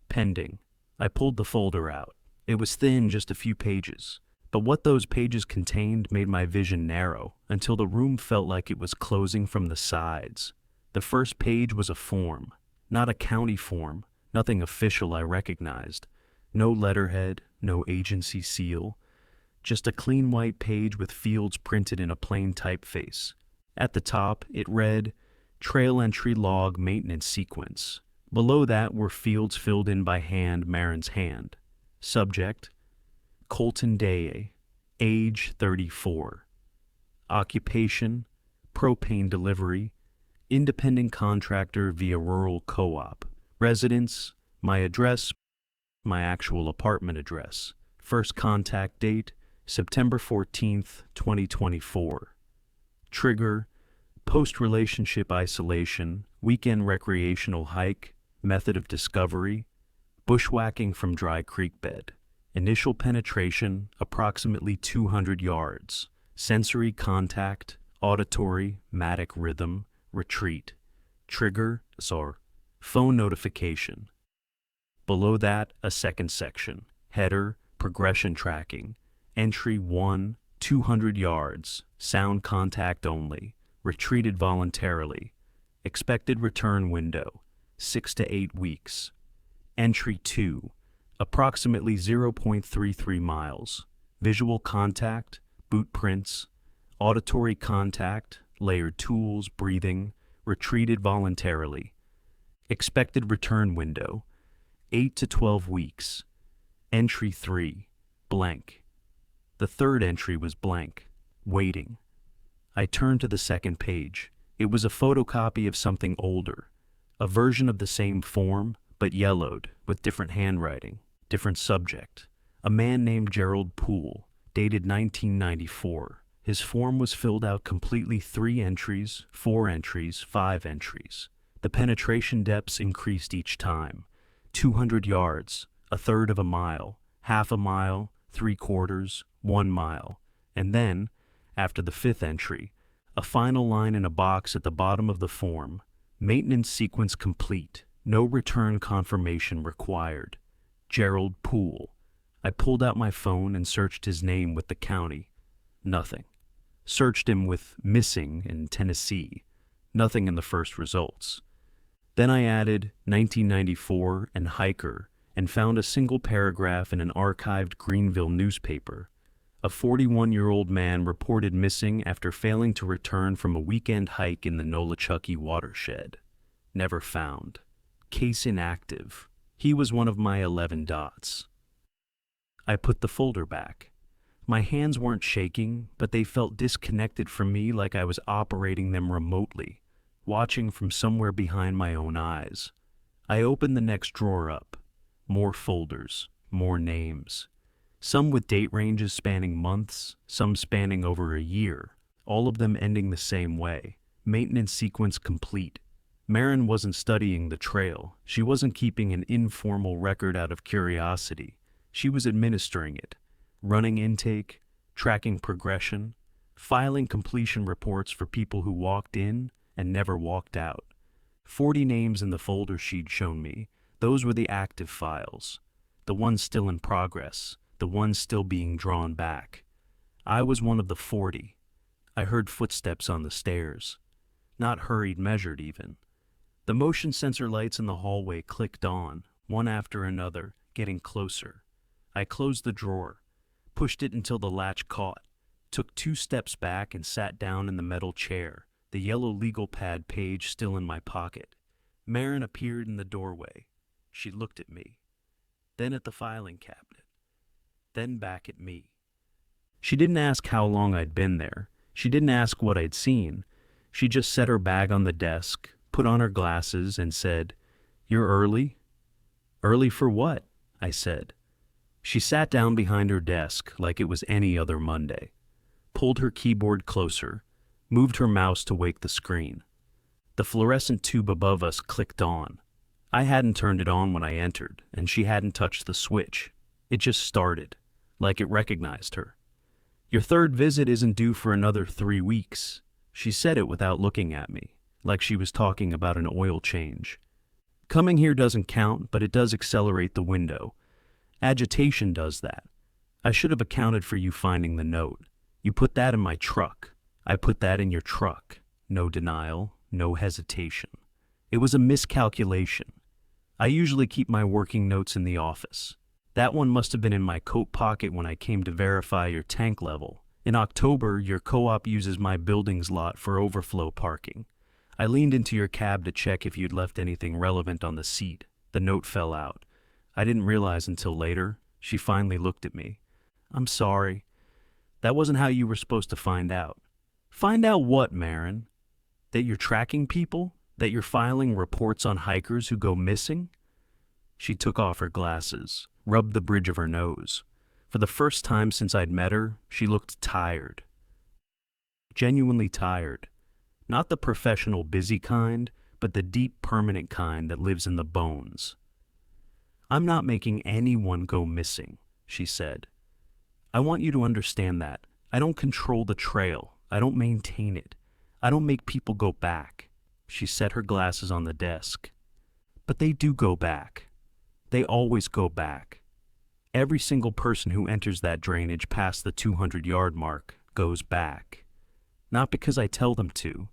Pending. I pulled the folder out. It was thin, just a few pages. But what those pages contained made my vision narrow, until the room felt like it was closing from the sides. The first page was a form. Not a county form. Nothing official I recognized. No letterhead, no agency seal. Just a clean white page with fields printed in a plain typeface. At the top, it read, Trail Entry Log Maintenance Sequence. Below that were fields filled in by hand, Marin's hand. Subject, Colton Day, age 34. Occupation, propane delivery, independent contractor via rural co-op. Residence, my address, my actual apartment address. First contact date, September 14th, 2024. Trigger, post-relationship isolation, weekend recreational hike, method of discovery, bushwhacking from dry creek bed. Initial penetration, approximately 200 yards. Sensory contact, auditory, matic rhythm, retreat. Trigger, phone notification. Below that, a second section. Header, progression tracking. Entry 1, 200 yards. Sound contact only. Retreated voluntarily. Expected return window, 6 to 8 weeks. Entry 2, approximately 0.33 miles. Visual contact, Bootprints. Auditory contact, layered tools, breathing, retreated voluntarily. Expected return window, 8 to 12 weeks. Entry 3, blank. The third entry was blank, waiting. I turned to the second page. It was a photocopy of something older, a version of the same form, but yellowed, with different handwriting, different subject. A man named Gerald Poole, dated 1994. His form was filled out completely: 3 entries, 4 entries, 5 entries. The penetration depths increased each time. 200 yards, a third of a mile, half a mile, 3/4, 1 mile. And then, after the 5th entry, a final line in a box at the bottom of the form. Maintenance sequence complete. No return confirmation required. Gerald Poole. I pulled out my phone and searched his name with the county. Nothing. Searched him with missing in Tennessee. Nothing in the first results. Then I added 1994 and hiker and found a single paragraph in an archived Greenville newspaper. A 41-year-old man reported missing after failing to return from a weekend hike in the Nolichucky watershed. Never found. Case inactive. He was one of my 11 dots. I put the folder back. My hands weren't shaking, but they felt disconnected from me, like I was operating them remotely, watching from somewhere behind my own eyes. I opened the next drawer up. More folders, more names. Some with date ranges spanning months, some spanning over a year, all of them ending the same way. Maintenance sequence complete. Marin wasn't studying the trail. She wasn't keeping an informal record out of curiosity. She was administering it, running intake, tracking progression, filing completion reports for people who walked in and never walked out. 40 names in the folder she'd shown me. Those were the active files, the ones still in progress, the ones still being drawn back. I was one of the 40. I heard footsteps on the stairs. Not hurried, measured even. The motion sensor lights in the hallway clicked on, one after another, getting closer. I closed the drawer, pushed it until the latch caught, took 2 steps back and sat down in the metal chair, the yellow legal pad page still in my pocket. Marin appeared in the doorway. She looked at me, then at the filing cabinet, then back at me. She didn't ask how long I'd been there. She didn't ask what I'd seen. She just set her bag on the desk, put on her glasses, and said, You're early? Early for what? I said. She sat down behind her desk like it was any other Monday, pulled her keyboard closer, moved her mouse to wake the screen. The fluorescent tube above us clicked on. I hadn't turned it on when I entered, and she hadn't touched the switch. It just started, like it recognized her. Your third visit isn't due for another 3 weeks. She said it without looking at me, like she was talking about an oil change. Coming here doesn't count, but it does accelerate the window. Agitation does that. I should have accounted for you finding the note. You put that in my truck. I put that in your truck. No denial, no hesitation. It was a miscalculation. I usually keep my working notes in the office. That one must have been in my coat pocket when I came to verify your tank level. In October, your co-op uses my building's lot for overflow parking. I leaned into your cab to check if you'd left anything relevant on the seat. The note fell out. I didn't realize until later. She finally looked at me. I'm sorry. That wasn't how you were supposed to find out. Find out what, Marin? That you're tracking people? That you're filing reports on hikers who go missing? She took off her glasses, rubbed the bridge of her nose. For the first time since I'd met her, she looked tired. Genuinely tired. Not the professional busy kind, but the deep permanent kind that lives in the bones. I'm not making anyone go missing, she said. I want you to understand that. I don't control the trail. I don't maintain it. I don't make people go back. She set her glasses on the desk. But they do go back. They always go back. Every single person who enters that drainage past the 200-yard mark goes back. Not because I tell them to,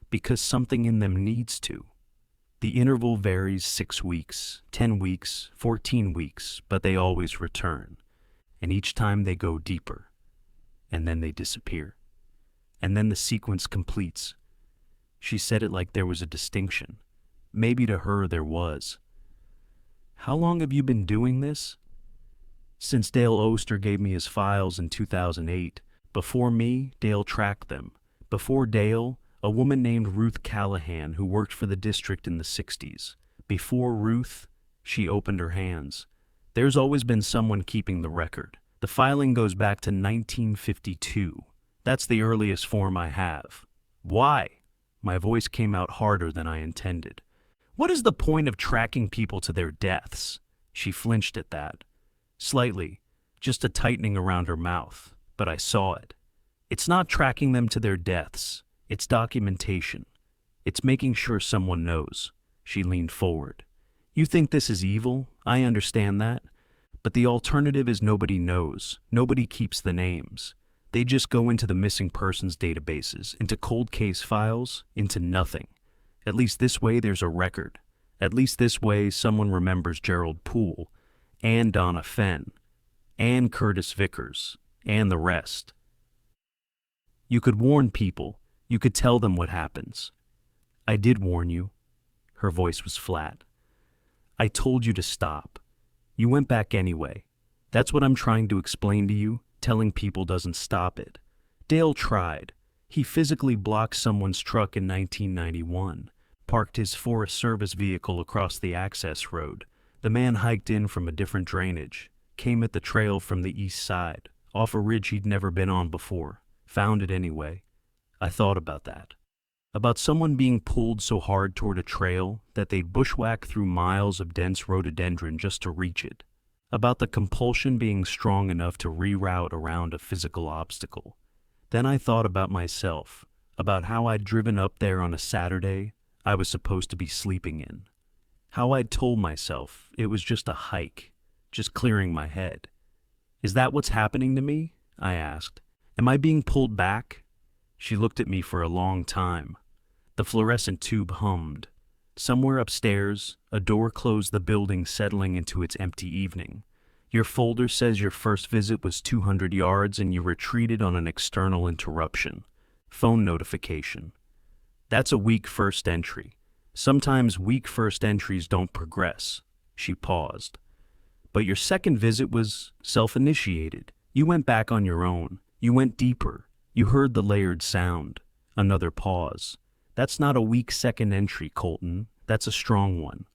because something in them needs to. The interval varies 6 weeks, 10 weeks, 14 weeks, but they always return. And each time they go deeper. And then they disappear. And then the sequence completes. She said it like there was a distinction. Maybe to her there was. How long have you been doing this? Since Dale Oster gave me his files in 2008. Before me, Dale tracked them. Before Dale, a woman named Ruth Callahan who worked for the district in the 60s. Before Ruth, she opened her hands. There's always been someone keeping the record. The filing goes back to 1952. That's the earliest form I have. Why? My voice came out harder than I intended. What is the point of tracking people to their deaths? She flinched at that. Slightly, just a tightening around her mouth, but I saw it. It's not tracking them to their deaths. It's documentation. It's making sure someone knows. She leaned forward. You think this is evil? I understand that. But the alternative is nobody knows. Nobody keeps the names. They just go into the missing persons databases, into cold case files, into nothing. At least this way there's a record. At least this way someone remembers Gerald Poole, and Donna Fenn, and Curtis Vickers, and the rest. You could warn people. You could tell them what happens. I did warn you. Her voice was flat. I told you to stop. You went back anyway. That's what I'm trying to explain to you. Telling people doesn't stop it. Dale tried. He physically blocked someone's truck in 1991, parked his Forest Service vehicle across the access road. The man hiked in from a different drainage, came at the trail from the east side, off a ridge he'd never been on before, found it anyway. I thought about that. About someone being pulled so hard toward a trail that they'd bushwhack through miles of dense rhododendron just to reach it. About the compulsion being strong enough to reroute around a physical obstacle. Then I thought about myself, about how I'd driven up there on a Saturday I was supposed to be sleeping in. How I'd told myself it was just a hike, just clearing my head. Is that what's happening to me? I asked. Am I being pulled back? She looked at me for a long time. The fluorescent tube hummed. Somewhere upstairs, a door closed the building, settling into its empty evening. Your folder says your first visit was 200 yards and you retreated on an external interruption. Phone notification. That's a weak first entry. Sometimes weak first entries don't progress. She paused. But your second visit was self-initiated. You went back on your own. You went deeper. You heard the layered sound. Another pause. That's not a weak second entry, Colton. That's a strong one.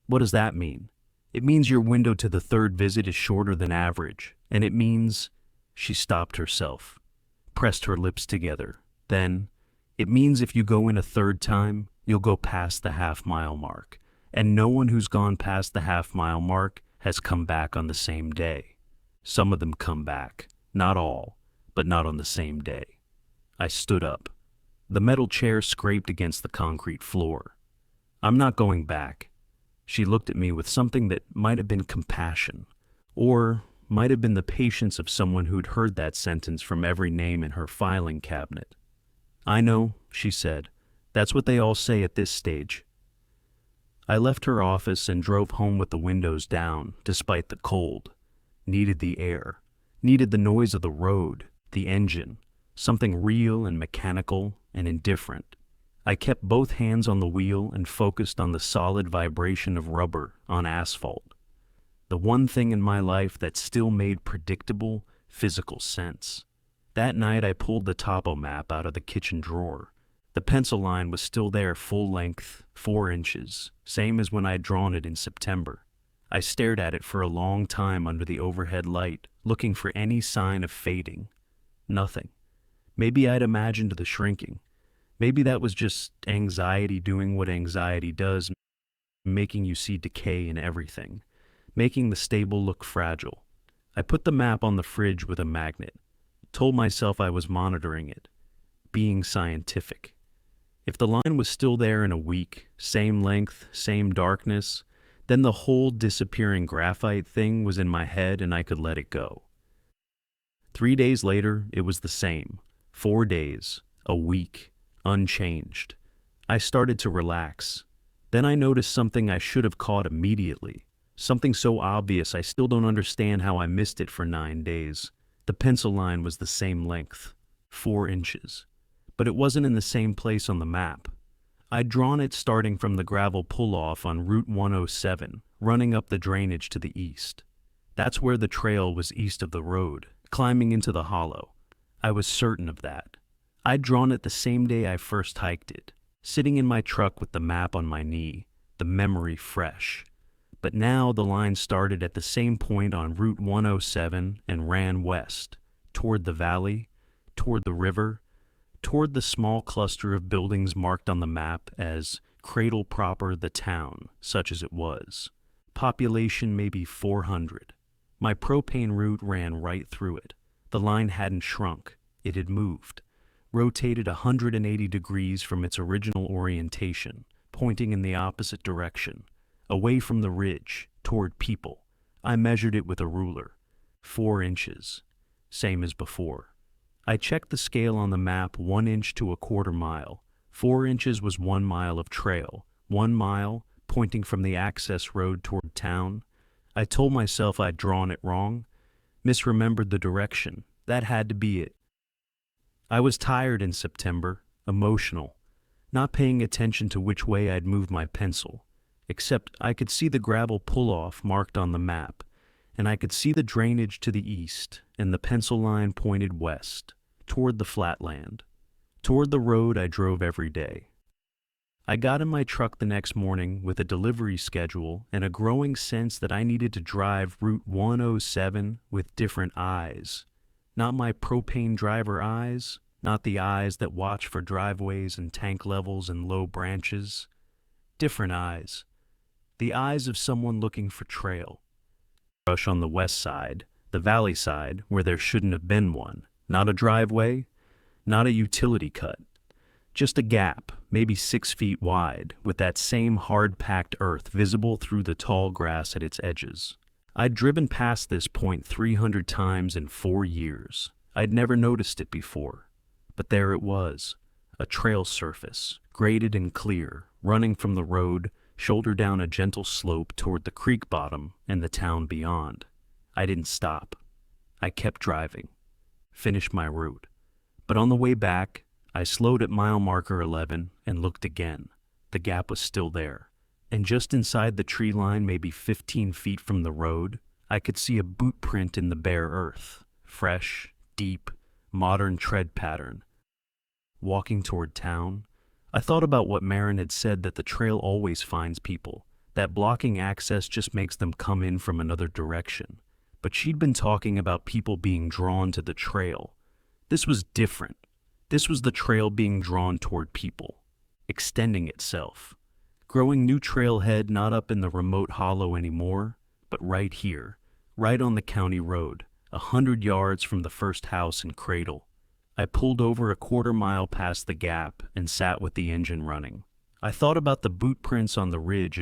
What does that mean? It means your window to the third visit is shorter than average, and it means she stopped herself, pressed her lips together. Then, it means if you go in a third time, you'll go past the half-mile mark, and no one who's gone past the half-mile mark has come back on the same day. Some of them come back, not all, but not on the same day. I stood up. The metal chair scraped against the concrete floor. I'm not going back. She looked at me with something that might have been compassion, or might have been the patience of someone who'd heard that sentence from every name in her filing cabinet. I know, she said. That's what they all say at this stage. I left her office and drove home with the windows down, despite the cold. Needed the air. Needed the noise of the road, the engine, something real and mechanical and indifferent. I kept both hands on the wheel and focused on the solid vibration of rubber on asphalt. The one thing in my life that still made predictable, physical sense. That night I pulled the topo map out of the kitchen drawer. The pencil line was still there, full length, 4 inches, same as when I'd drawn it in September. I stared at it for a long time under the overhead light, looking for any sign of fading. Nothing. Maybe I'd imagined the shrinking. Maybe that was just anxiety doing what anxiety does, making you see decay in everything, making the stable look fragile. I put the map on the fridge with a magnet, told myself I was monitoring it, being scientific. If the line was still there in a week, same length, same darkness, then the whole disappearing graphite thing was in my head and I could let it go. 3 days later, it was the same. 4 days, a week. Unchanged. I started to relax. Then I noticed something I should have caught immediately. Something so obvious I still don't understand how I missed it for 9 days. The pencil line was the same length, 4 inches. But it wasn't in the same place on the map. I'd drawn it starting from the gravel pull-off on Route 107, running up the drainage to the east. That's where the trail was east of the road, climbing into the hollow. I was certain of that. I'd drawn it the same day I first hiked it, sitting in my truck with the map on my knee, the memory fresh. But now the line started at the same point on Route 107 and ran west, toward the valley, toward the river, toward the small cluster of buildings marked on the map as Cradle Proper the town, such as it was. Population maybe 400. My propane route ran right through it. The line hadn't shrunk, it had moved. Rotated 180 degrees from its original orientation, pointing in the opposite direction, away from the ridge, toward people. I measured it with a ruler. 4 inches. Same as before. I checked the scale on the map, 1 inch to a quarter mile. 4 inches was 1 mile of trail. 1 mile, pointing from the access road toward town. I told myself I'd drawn it wrong. Misremembered the direction. That had to be it. I was tired in September, emotional, not paying attention to which way I'd moved my pencil, except I could see the gravel pull-off marked on the map, and I could see the drainage to the east, and the pencil line pointed west, toward the flatland, toward the road I drove every day. I got in my truck the next morning with a delivery schedule and a growing sense that I needed to drive Route 107 with different eyes. Not my propane driver eyes, not the eyes that watch for driveways and tank levels and low branches. Different eyes. The eyes of someone looking for trail. Brush on the west side, the valley side, where there shouldn't have been one. Not a driveway, not a utility cut. Just a gap, maybe 6 feet wide, with that same hard-packed earth visible through the tall grass at its edges. I'd driven past this point 300 times in 4 years. I'd never noticed it before. But there it was, a trail surface, graded and clear, running from the road, shoulder down a gentle slope toward the creek bottom and the town beyond. I didn't stop. I kept driving. Finished my route. But on the way back, I slowed at mile marker 11 and looked again. The gap was still there. And just inside the tree line, maybe 15 feet from the road, I could see a boot print in the bare earth. Fresh, deep, modern tread pattern. Walking toward town, I thought about what Marin had said, that the trail always finds people, that blocking access just makes them come in from another direction. But she'd been talking about people being drawn to the trail. This was different. This was the trail being drawn toward people, extending itself, growing new trailhead not up in the remote hollow anymore, but right here, right on the county road, 100 yards from the first house and cradle. I pulled over a quarter-mile past the gap and sat with the engine running. I thought about the bootprints on the ridge,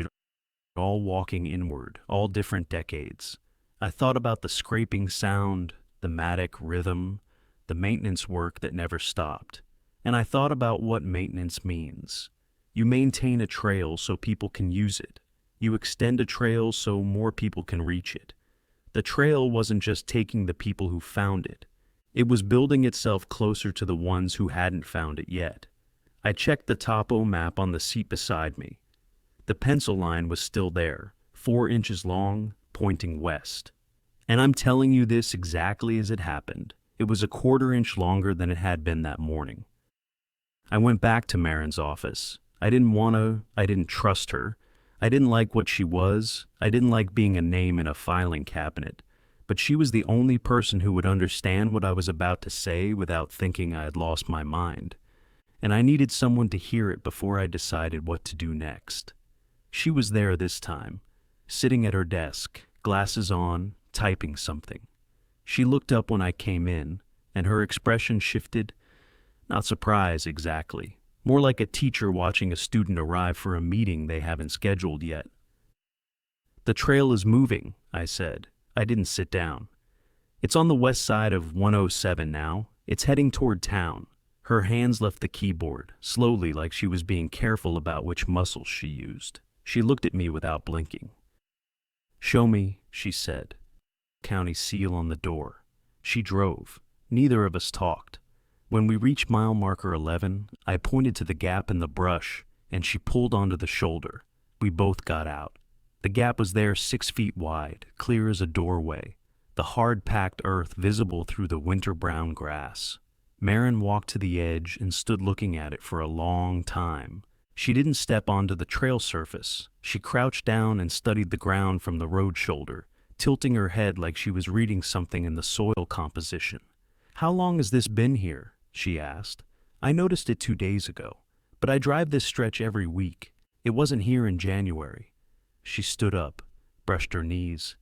all walking inward, all different decades. I thought about the scraping sound, the matic rhythm, the maintenance work that never stopped. And I thought about what maintenance means. You maintain a trail so people can use it. You extend a trail so more people can reach it. The trail wasn't just taking the people who found it. It was building itself closer to the ones who hadn't found it yet. I checked the topo map on the seat beside me. The pencil line was still there, 4 inches long, pointing west. And I'm telling you this exactly as it happened. It was a 1/4 inch longer than it had been that morning. I went back to Marin's office. I didn't trust her. I didn't like what she was. I didn't like being a name in a filing cabinet. But she was the only person who would understand what I was about to say without thinking I had lost my mind. And I needed someone to hear it before I decided what to do next. She was there this time, sitting at her desk, glasses on, typing something. She looked up when I came in, and her expression shifted. Not surprise exactly, more like a teacher watching a student arrive for a meeting they haven't scheduled yet. "The trail is moving," I said. I didn't sit down. "It's on the west side of 107 now. It's heading toward town." Her hands left the keyboard, slowly, like she was being careful about which muscles she used. She looked at me without blinking. "Show me," she said. County seal on the door. She drove. Neither of us talked. When we reached mile marker 11, I pointed to the gap in the brush, and she pulled onto the shoulder. We both got out. The gap was there 6 feet wide, clear as a doorway, the hard-packed earth visible through the winter-brown grass. Marin walked to the edge and stood looking at it for a long time. She didn't step onto the trail surface. She crouched down and studied the ground from the road shoulder, tilting her head like she was reading something in the soil composition. "How long has this been here?" she asked. "I noticed it 2 days ago, but I drive this stretch every week. It wasn't here in January." She stood up, brushed her knees.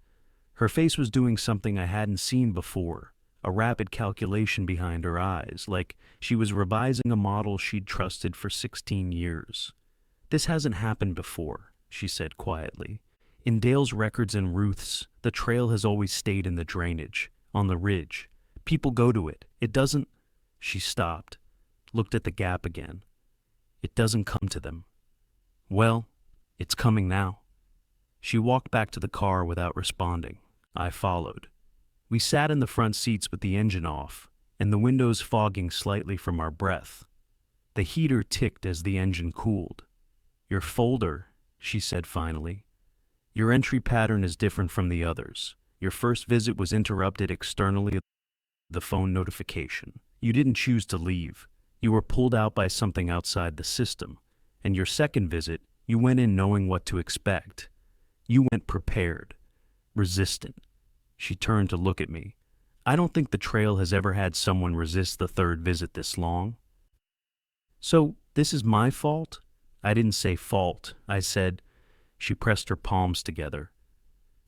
Her face was doing something I hadn't seen before, a rapid calculation behind her eyes, like she was revising a model she'd trusted for 16 years. "This hasn't happened before," she said quietly. "In Dale's records and Ruth's, the trail has always stayed in the drainage, on the ridge. People go to it. It doesn't—" She stopped, looked at the gap again. "It doesn't come to them." "Well, it's coming now." She walked back to the car without responding. I followed. We sat in the front seats with the engine off, and the windows fogging slightly from our breath. The heater ticked as the engine cooled. "Your folder," she said finally. "Your entry pattern is different from the others. Your first visit was interrupted externally, the phone notification. You didn't choose to leave. You were pulled out by something outside the system. And your second visit, you went in knowing what to expect. You went prepared, resistant." She turned to look at me. "I don't think the trail has ever had someone resist the third visit this long." "So, this is my fault?" "I didn't say fault. I said—" She pressed her palms together.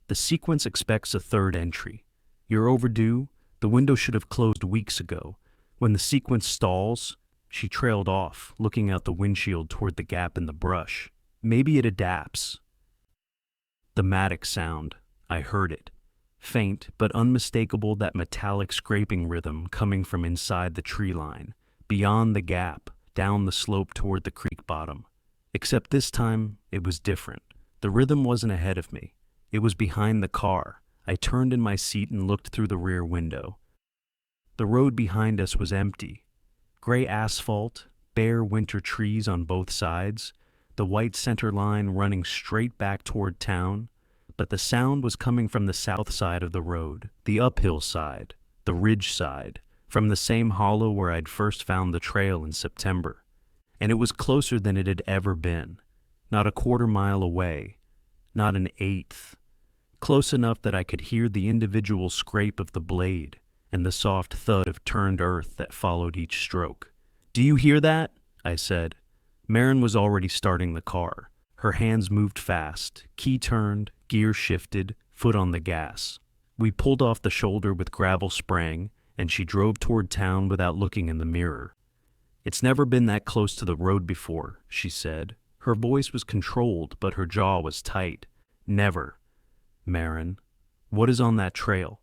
"The sequence expects a third entry. You're overdue. The window should have closed weeks ago. When the sequence stalls—" She trailed off, looking out the windshield toward the gap in the brush. "Maybe it adapts." The matic sound. I heard it. Faint but unmistakable, that metallic scraping rhythm coming from inside the tree line, beyond the gap, down the slope toward the creek bottom. Except this time, it was different. The rhythm wasn't ahead of me. It was behind the car. I turned in my seat and looked through the rear window. The road behind us was empty. Gray asphalt, bare winter trees on both sides, the white center line running straight back toward town. But the sound was coming from the south side of the road, the uphill side, the ridge side, from the same hollow where I'd first found the trail in September. And it was closer than it had ever been. Not a 1/4 mile away, not an eighth. Close enough that I could hear the individual scrape of the blade and the soft thud of turned earth that followed each stroke. "Do you hear that?" I said. Marin was already starting the car. Her hands moved fast, key turned, gear shifted, foot on the gas. We pulled off the shoulder with gravel spraying, and she drove toward town without looking in the mirror. "It's never been that close to the road before," she said. Her voice was controlled, but her jaw was tight. "Never." "Marin, what is on that trail?"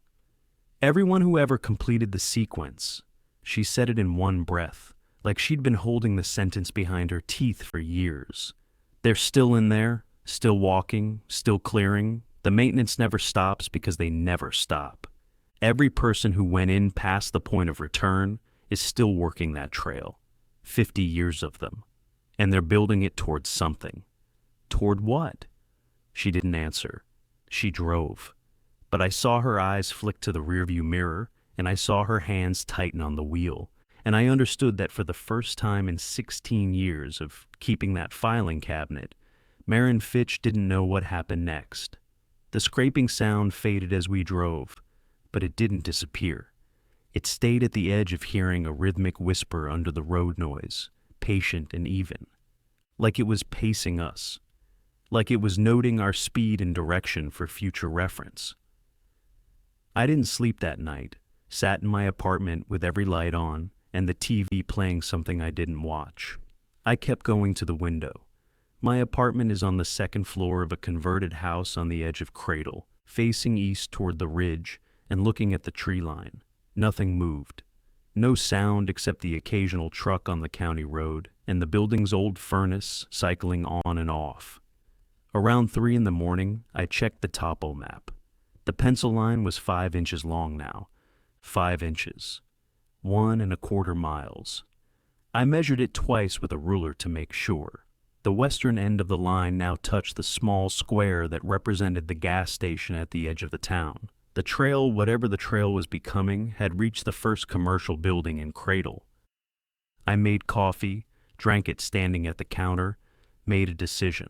"Everyone who ever completed the sequence." She said it in one breath, like she'd been holding the sentence behind her teeth for years. "They're still in there, still walking, still clearing. The maintenance never stops because they never stop. Every person who went in past the point of return is still working that trail. 50 years of them. And they're building it towards something." "Toward what?" She didn't answer. She drove. But I saw her eyes flick to the rearview mirror, and I saw her hands tighten on the wheel, and I understood that for the first time in 16 years of keeping that filing cabinet, Marin Fitch didn't know what happened next. The scraping sound faded as we drove, but it didn't disappear. It stayed at the edge of hearing a rhythmic whisper under the road noise, patient and even, like it was pacing us, like it was noting our speed and direction for future reference. I didn't sleep that night, sat in my apartment with every light on and the TV playing something I didn't watch. I kept going to the window. My apartment is on the second floor of a converted house on the edge of Cradle, facing east toward the ridge and looking at the tree line. Nothing moved. No sound except the occasional truck on the county road and the building's old furnace cycling on and off. Around 3 in the morning, I checked the topo map. The pencil line was 5 inches long now. 5 inches. 1¼ miles. I measured it twice with a ruler to make sure. The western end of the line now touched the small square that represented the gas station at the edge of the town. The trail, whatever the trail was becoming, had reached the first commercial building in Cradle. I made coffee, drank it standing at the counter, made a decision.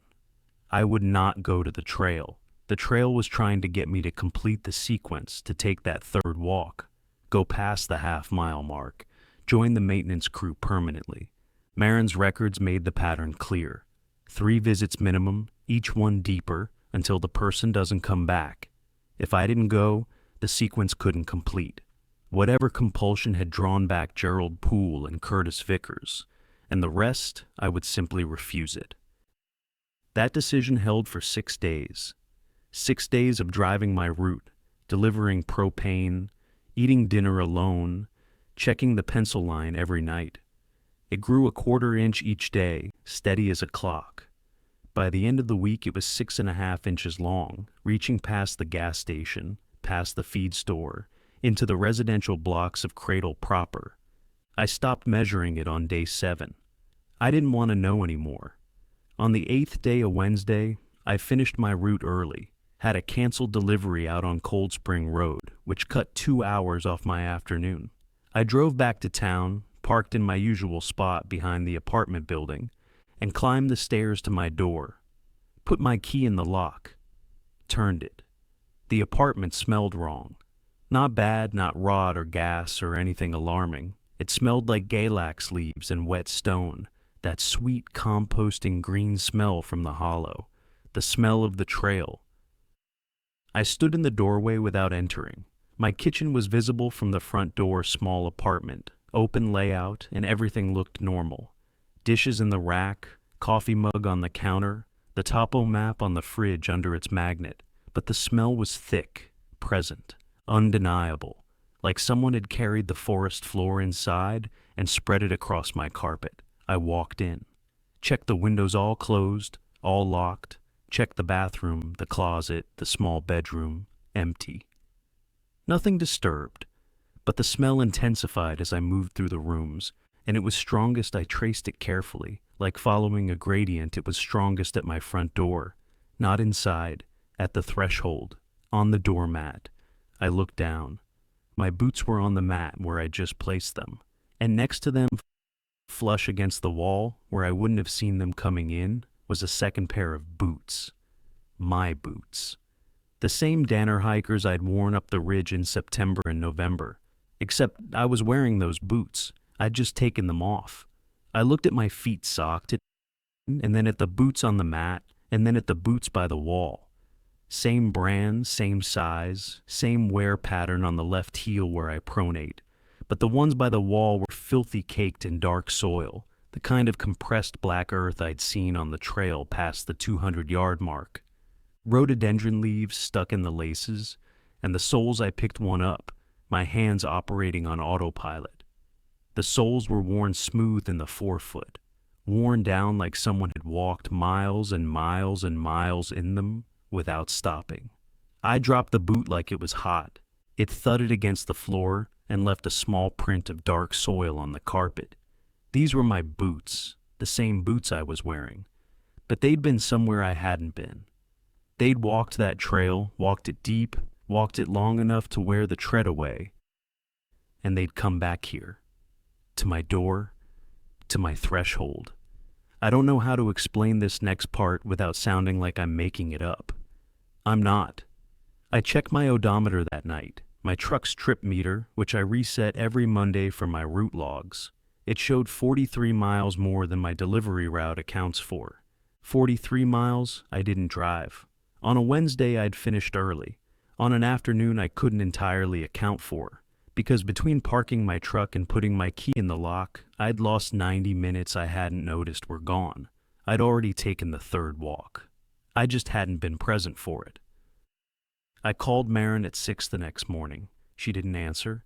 I would not go to the trail. The trail was trying to get me to complete the sequence, to take that third walk, go past the half-mile mark, join the maintenance crew permanently. Marin's records made the pattern clear. 3 visits minimum, each one deeper, until the person doesn't come back. If I didn't go, the sequence couldn't complete. Whatever compulsion had drawn back Gerald Poole and Curtis Vickers, and the rest, I would simply refuse it. That decision held for 6 days. 6 days of driving my route, delivering propane, eating dinner alone, checking the pencil line every night. It grew 1/4 inch each day, steady as a clock. By the end of the week, it was 6½ inches long, reaching past the gas station, past the feed store, into the residential blocks of Cradle proper. I stopped measuring it on day 7. I didn't want to know anymore. On the 8th day, a Wednesday, I finished my route early, had a canceled delivery out on Cold Spring Road, which cut 2 hours off my afternoon. I drove back to town, parked in my usual spot behind the apartment building, and climbed the stairs to my door, put my key in the lock, turned it. The apartment smelled wrong. Not bad, not rot or gas or anything alarming. It smelled like Galax leaves and wet stone, that sweet composting green smell from the hollow, the smell of the trail. I stood in the doorway without entering. My kitchen was visible from the front door, small apartment, open layout, and everything looked normal. Dishes in the rack, coffee mug on the counter, the topo map on the fridge under its magnet, but the smell was thick, present, undeniable, like someone had carried the forest floor inside and spread it across my carpet. I walked in, checked the windows all closed, all locked, checked the bathroom, the closet, the small bedroom, empty. Nothing disturbed, but the smell intensified as I moved through the rooms, and it was strongest. I traced it carefully, like following a gradient. It was strongest at my front door, not inside, at the threshold, on the doormat. I looked down. My boots were on the mat where I just placed them, and next to them, flush against the wall, where I wouldn't have seen them coming in, was a second pair of boots. My boots. The same Danner hikers I'd worn up the ridge in September and November. Except I was wearing those boots. I'd just taken them off. I looked at my feet socked, and then at the boots on the mat, and then at the boots by the wall. Same brand, same size, same wear pattern on the left heel where I pronate. But the ones by the wall were filthy caked in dark soil, the kind of compressed black earth I'd seen on the trail past the 200-yard mark. Rhododendron leaves stuck in the laces, and the soles I picked one up, my hands operating on autopilot. The soles were worn smooth in the forefoot, worn down like someone had walked miles and miles and miles in them without stopping. I dropped the boot like it was hot. It thudded against the floor and left a small print of dark soil on the carpet. These were my boots, the same boots I was wearing, but they'd been somewhere I hadn't been. They'd walked that trail, walked it deep, walked it long enough to wear the tread away, and they'd come back here, to my door, to my threshold. I don't know how to explain this next part without sounding like I'm making it up. I'm not. I checked my odometer that night, my truck's trip meter, which I reset every Monday for my route logs. It showed 43 miles more than my delivery route accounts for. 43 miles I didn't drive. On a Wednesday I'd finished early. On an afternoon I couldn't entirely account for, because between parking my truck and putting my key in the lock, I'd lost 90 minutes I hadn't noticed were gone. I'd already taken the third walk. I just hadn't been present for it. I called Marin at 6 the next morning. She didn't answer.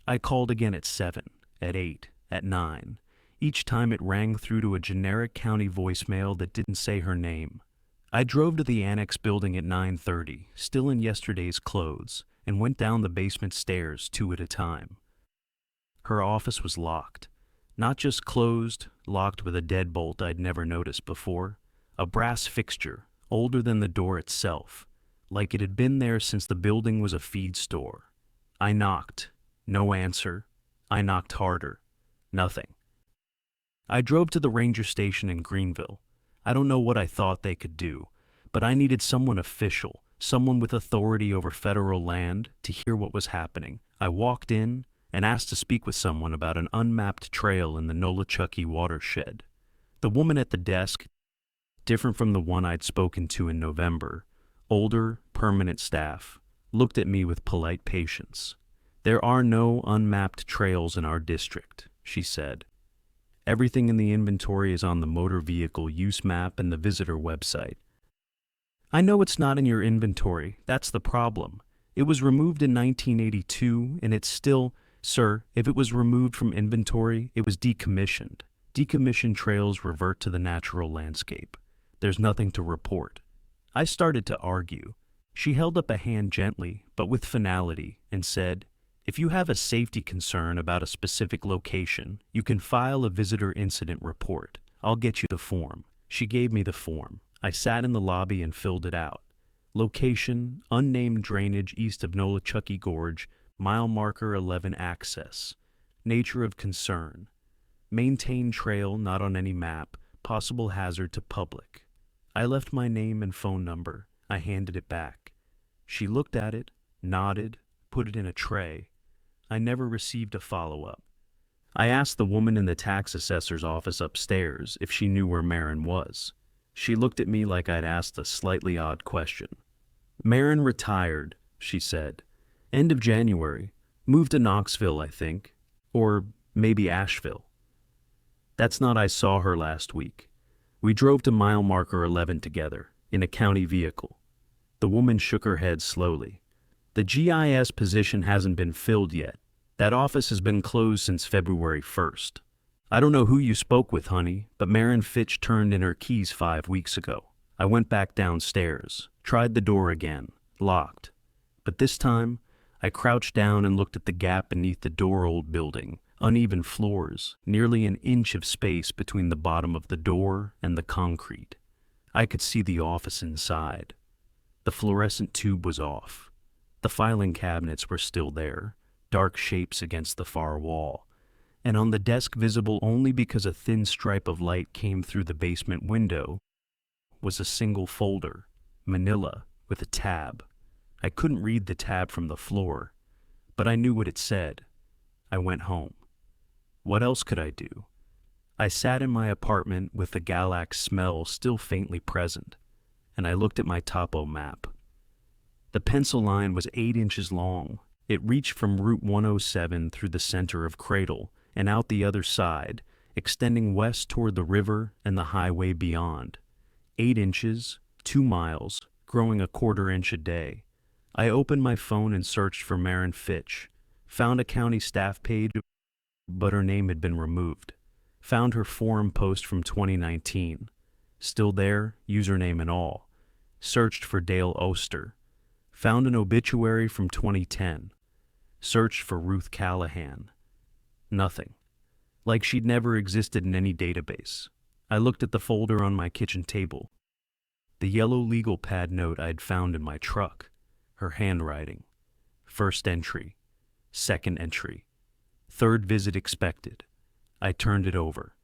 I called again at 7, at 8, at 9. Each time it rang through to a generic county voicemail that didn't say her name. I drove to the annex building at 9:30, still in yesterday's clothes, and went down the basement stairs 2 at a time. Her office was locked. Not just closed, locked with a deadbolt I'd never noticed before. A brass fixture, older than the door itself, like it had been there since the building was a feed store. I knocked. No answer. I knocked harder. Nothing. I drove to the ranger station in Greenville. I don't know what I thought they could do, but I needed someone official, someone with authority over federal land, to hear what was happening. I walked in and asked to speak with someone about an unmapped trail in the Nolichucky watershed. The woman at the desk, different from the one I'd spoken to in November, older, permanent staff, looked at me with polite patience. "There are no unmapped trails in our district," she said. "Everything in the inventory is on the motor vehicle use map and the visitor website." "I know it's not in your inventory. That's the problem. It was removed in 1982, and it's still..." "Sir, if it was removed from inventory, it was decommissioned. Decommissioned trails revert to the natural landscape. There's nothing to report." I started to argue. She held up a hand gently, but with finality, and said, "If you have a safety concern about a specific location, you can file a visitor incident report. I'll get you the form." She gave me the form. I sat in the lobby and filled it out. Location, unnamed drainage east of Nolichucky Gorge, mile marker 11 access. Nature of concern. Maintained trail not on any map, possible hazard to public. I left my name and phone number. I handed it back. She looked at it, nodded, put it in a tray. I never received a follow-up. I asked the woman in the tax assessor's office upstairs if she knew where Marin was. She looked at me like I'd asked a slightly odd question. "Marin retired," she said. "End of January. Moved to Knoxville, I think. Or maybe Asheville." That's not I saw her last week. We drove to mile marker 11 together, in a county vehicle. The woman shook her head slowly. "The GIS position hasn't been filled yet. That office has been closed since February 1st. I don't know who you spoke with, honey, but Marin Fitch turned in her keys 5 weeks ago. I went back downstairs, tried the door again, locked. But this time, I crouched down and looked at the gap beneath the door-old building, uneven floors, nearly an inch of space between the bottom of the door and the concrete. I could see the office inside. The fluorescent tube was off. The filing cabinets were still there, dark shapes against the far wall, and on the desk, visible only because a thin stripe of light came through the basement window, was a single folder. Manila, with a tab. I couldn't read the tab from the floor, but I knew what it said. I went home. What else could I do? I sat in my apartment with the Galax smell still faintly present, and I looked at my topo map. The pencil line was 8 inches long. It reached from Route 107 through the center of Cradle and out the other side, extending west toward the river and the highway beyond. 8 inches, 2 miles, growing a quarter inch a day. I opened my phone and searched for Maren Fitch. Found a county staff page, but her name had been removed. Found her forum post from 2019. Still there, username and all. Searched for Dale Oster. Found an obituary from 2010. Searched for Ruth Callahan. Nothing. Like she'd never existed in any database. I looked at the folder on my kitchen table. The yellow legal pad note I'd found in my truck. Her handwriting. First entry. Second entry. Third visit expected. I turned it over.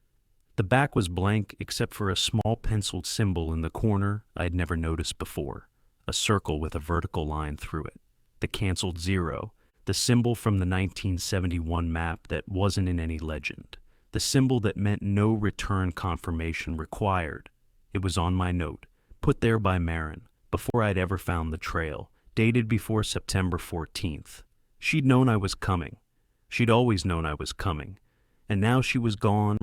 The back was blank except for a small penciled symbol in the corner I'd never noticed before. A circle with a vertical line through it. The canceled 0. The symbol from the 1971 map that wasn't in any legend. The symbol that meant no return confirmation required. It was on my note, put there by Maren, before I'd ever found the trail, dated before September 14th. She'd known I was coming. She'd always known I was coming. And now she was gone,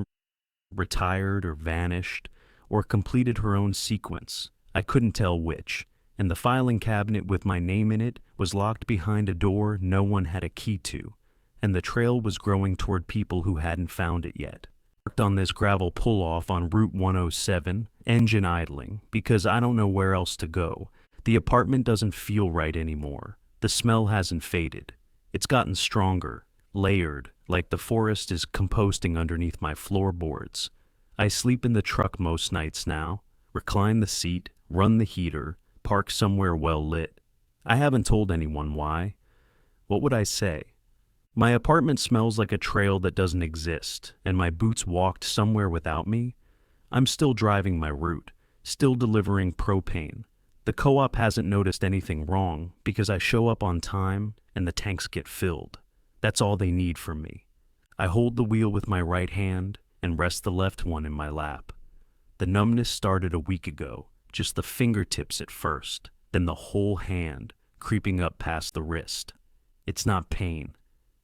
retired or vanished, or completed her own sequence. I couldn't tell which. And the filing cabinet with my name in it was locked behind a door no one had a key to, and the trail was growing toward people who hadn't found it yet. Parked on this gravel pull-off on Route 107, engine idling, because I don't know where else to go. The apartment doesn't feel right anymore. The smell hasn't faded. It's gotten stronger, layered, like the forest is composting underneath my floorboards. I sleep in the truck most nights now, recline the seat, run the heater, park somewhere well lit. I haven't told anyone why. What would I say? My apartment smells like a trail that doesn't exist, and my boots walked somewhere without me. I'm still driving my route, still delivering propane. The co-op hasn't noticed anything wrong because I show up on time and the tanks get filled. That's all they need from me. I hold the wheel with my right hand and rest the left one in my lap. The numbness started a week ago. Just the fingertips at first, then the whole hand, creeping up past the wrist. It's not pain,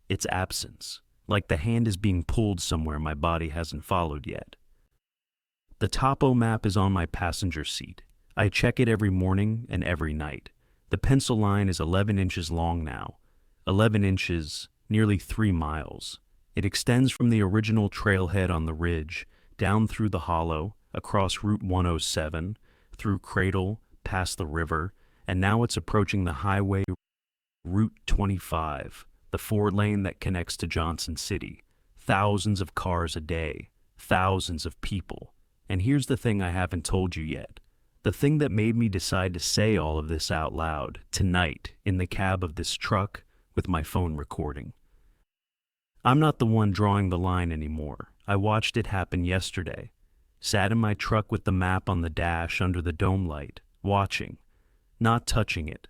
it's absence, like the hand is being pulled somewhere my body hasn't followed yet. The topo map is on my passenger seat. I check it every morning and every night. The pencil line is 11 inches long now. 11 inches, nearly 3 miles. It extends from the original trailhead on the ridge, down through the hollow, across Route 107, through Cradle, past the river, and now it's approaching the highway, Route 25, the 4-lane that connects to Johnson City. Thousands of cars a day, thousands of people. And here's the thing I haven't told you yet. The thing that made me decide to say all of this out loud, tonight, in the cab of this truck, with my phone recording. I'm not the one drawing the line anymore. I watched it happen yesterday. Sat in my truck with the map on the dash under the dome light, watching, not touching it.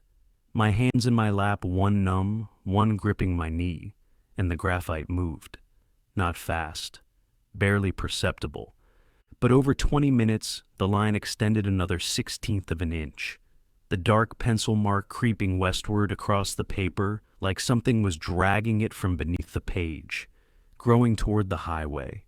My hands in my lap, one numb, one gripping my knee, and the graphite moved. Not fast, barely perceptible. But over 20 minutes, the line extended another 1/16 of an inch. The dark pencil mark creeping westward across the paper like something was dragging it from beneath the page, growing toward the highway.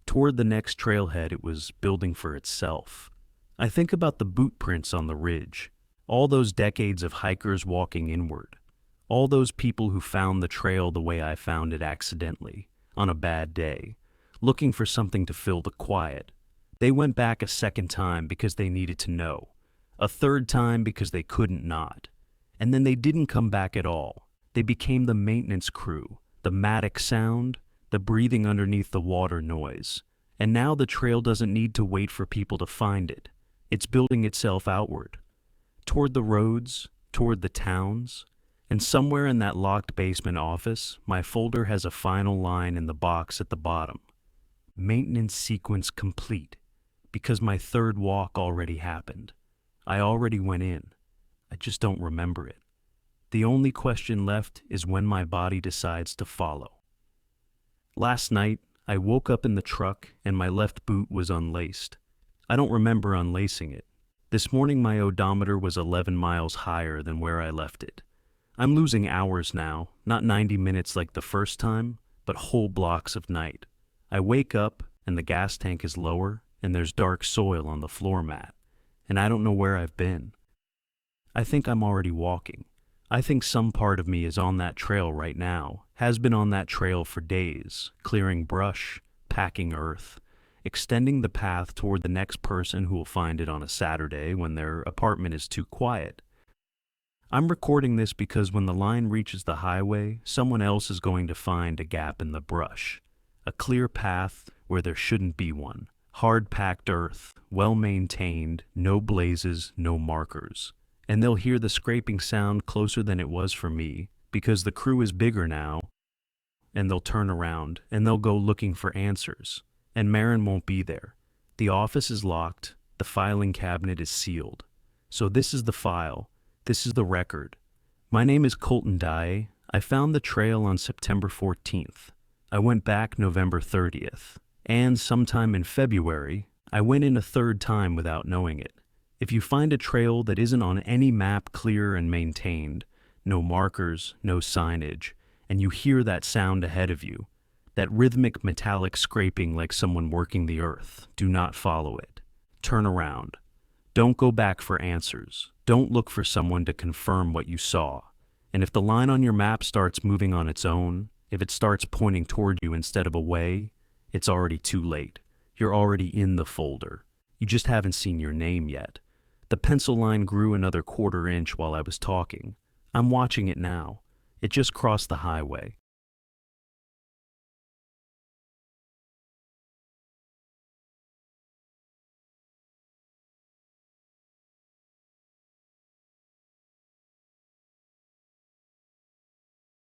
Toward the next trailhead it was building for itself. I think about the bootprints on the ridge, all those decades of hikers walking inward, all those people who found the trail the way I found it accidentally, on a bad day, looking for something to fill the quiet. They went back a second time because they needed to know, a third time because they couldn't not. And then they didn't come back at all. They became the maintenance crew, the matic sound, the breathing underneath the water noise. And now the trail doesn't need to wait for people to find it. It's building itself outward, toward the roads, toward the towns. And somewhere in that locked basement office, my folder has a final line in the box at the bottom. Maintenance sequence complete, because my third walk already happened. I already went in. I just don't remember it. The only question left is when my body decides to follow. Last night, I woke up in the truck and my left boot was unlaced. I don't remember unlacing it. This morning my odometer was 11 miles higher than where I left it. I'm losing hours now, not 90 minutes like the first time, but whole blocks of night. I wake up and the gas tank is lower and there's dark soil on the floor mat, and I don't know where I've been. I think I'm already walking. I think some part of me is on that trail right now, has been on that trail for days, clearing brush, packing earth, extending the path toward the next person who will find it on a Saturday when their apartment is too quiet. I'm recording this because when the line reaches the highway, someone else is going to find a gap in the brush, a clear path where there shouldn't be one, hard-packed earth, well-maintained, no blazes, no markers. And they'll hear the scraping sound closer than it was for me, because the crew is bigger now, and they'll turn around, and they'll go looking for answers. And Marin won't be there. The office is locked, the filing cabinet is sealed. So this is the file, this is the record. My name is Colton Dye. I found the trail on September 14th. I went back November 30th. And sometime in February, I went in a third time without knowing it. If you find a trail that isn't on any map clear and maintained, no markers, no signage, and you hear that sound ahead of you, that rhythmic metallic scraping like someone working the earth, do not follow it. Turn around. Don't go back for answers. Don't look for someone to confirm what you saw. And if the line on your map starts moving on its own, if it starts pointing toward you instead of away, it's already too late. You're already in the folder. You just haven't seen your name yet. The pencil line grew another 1/4 inch while I was talking. I'm watching it now. It just crossed the highway.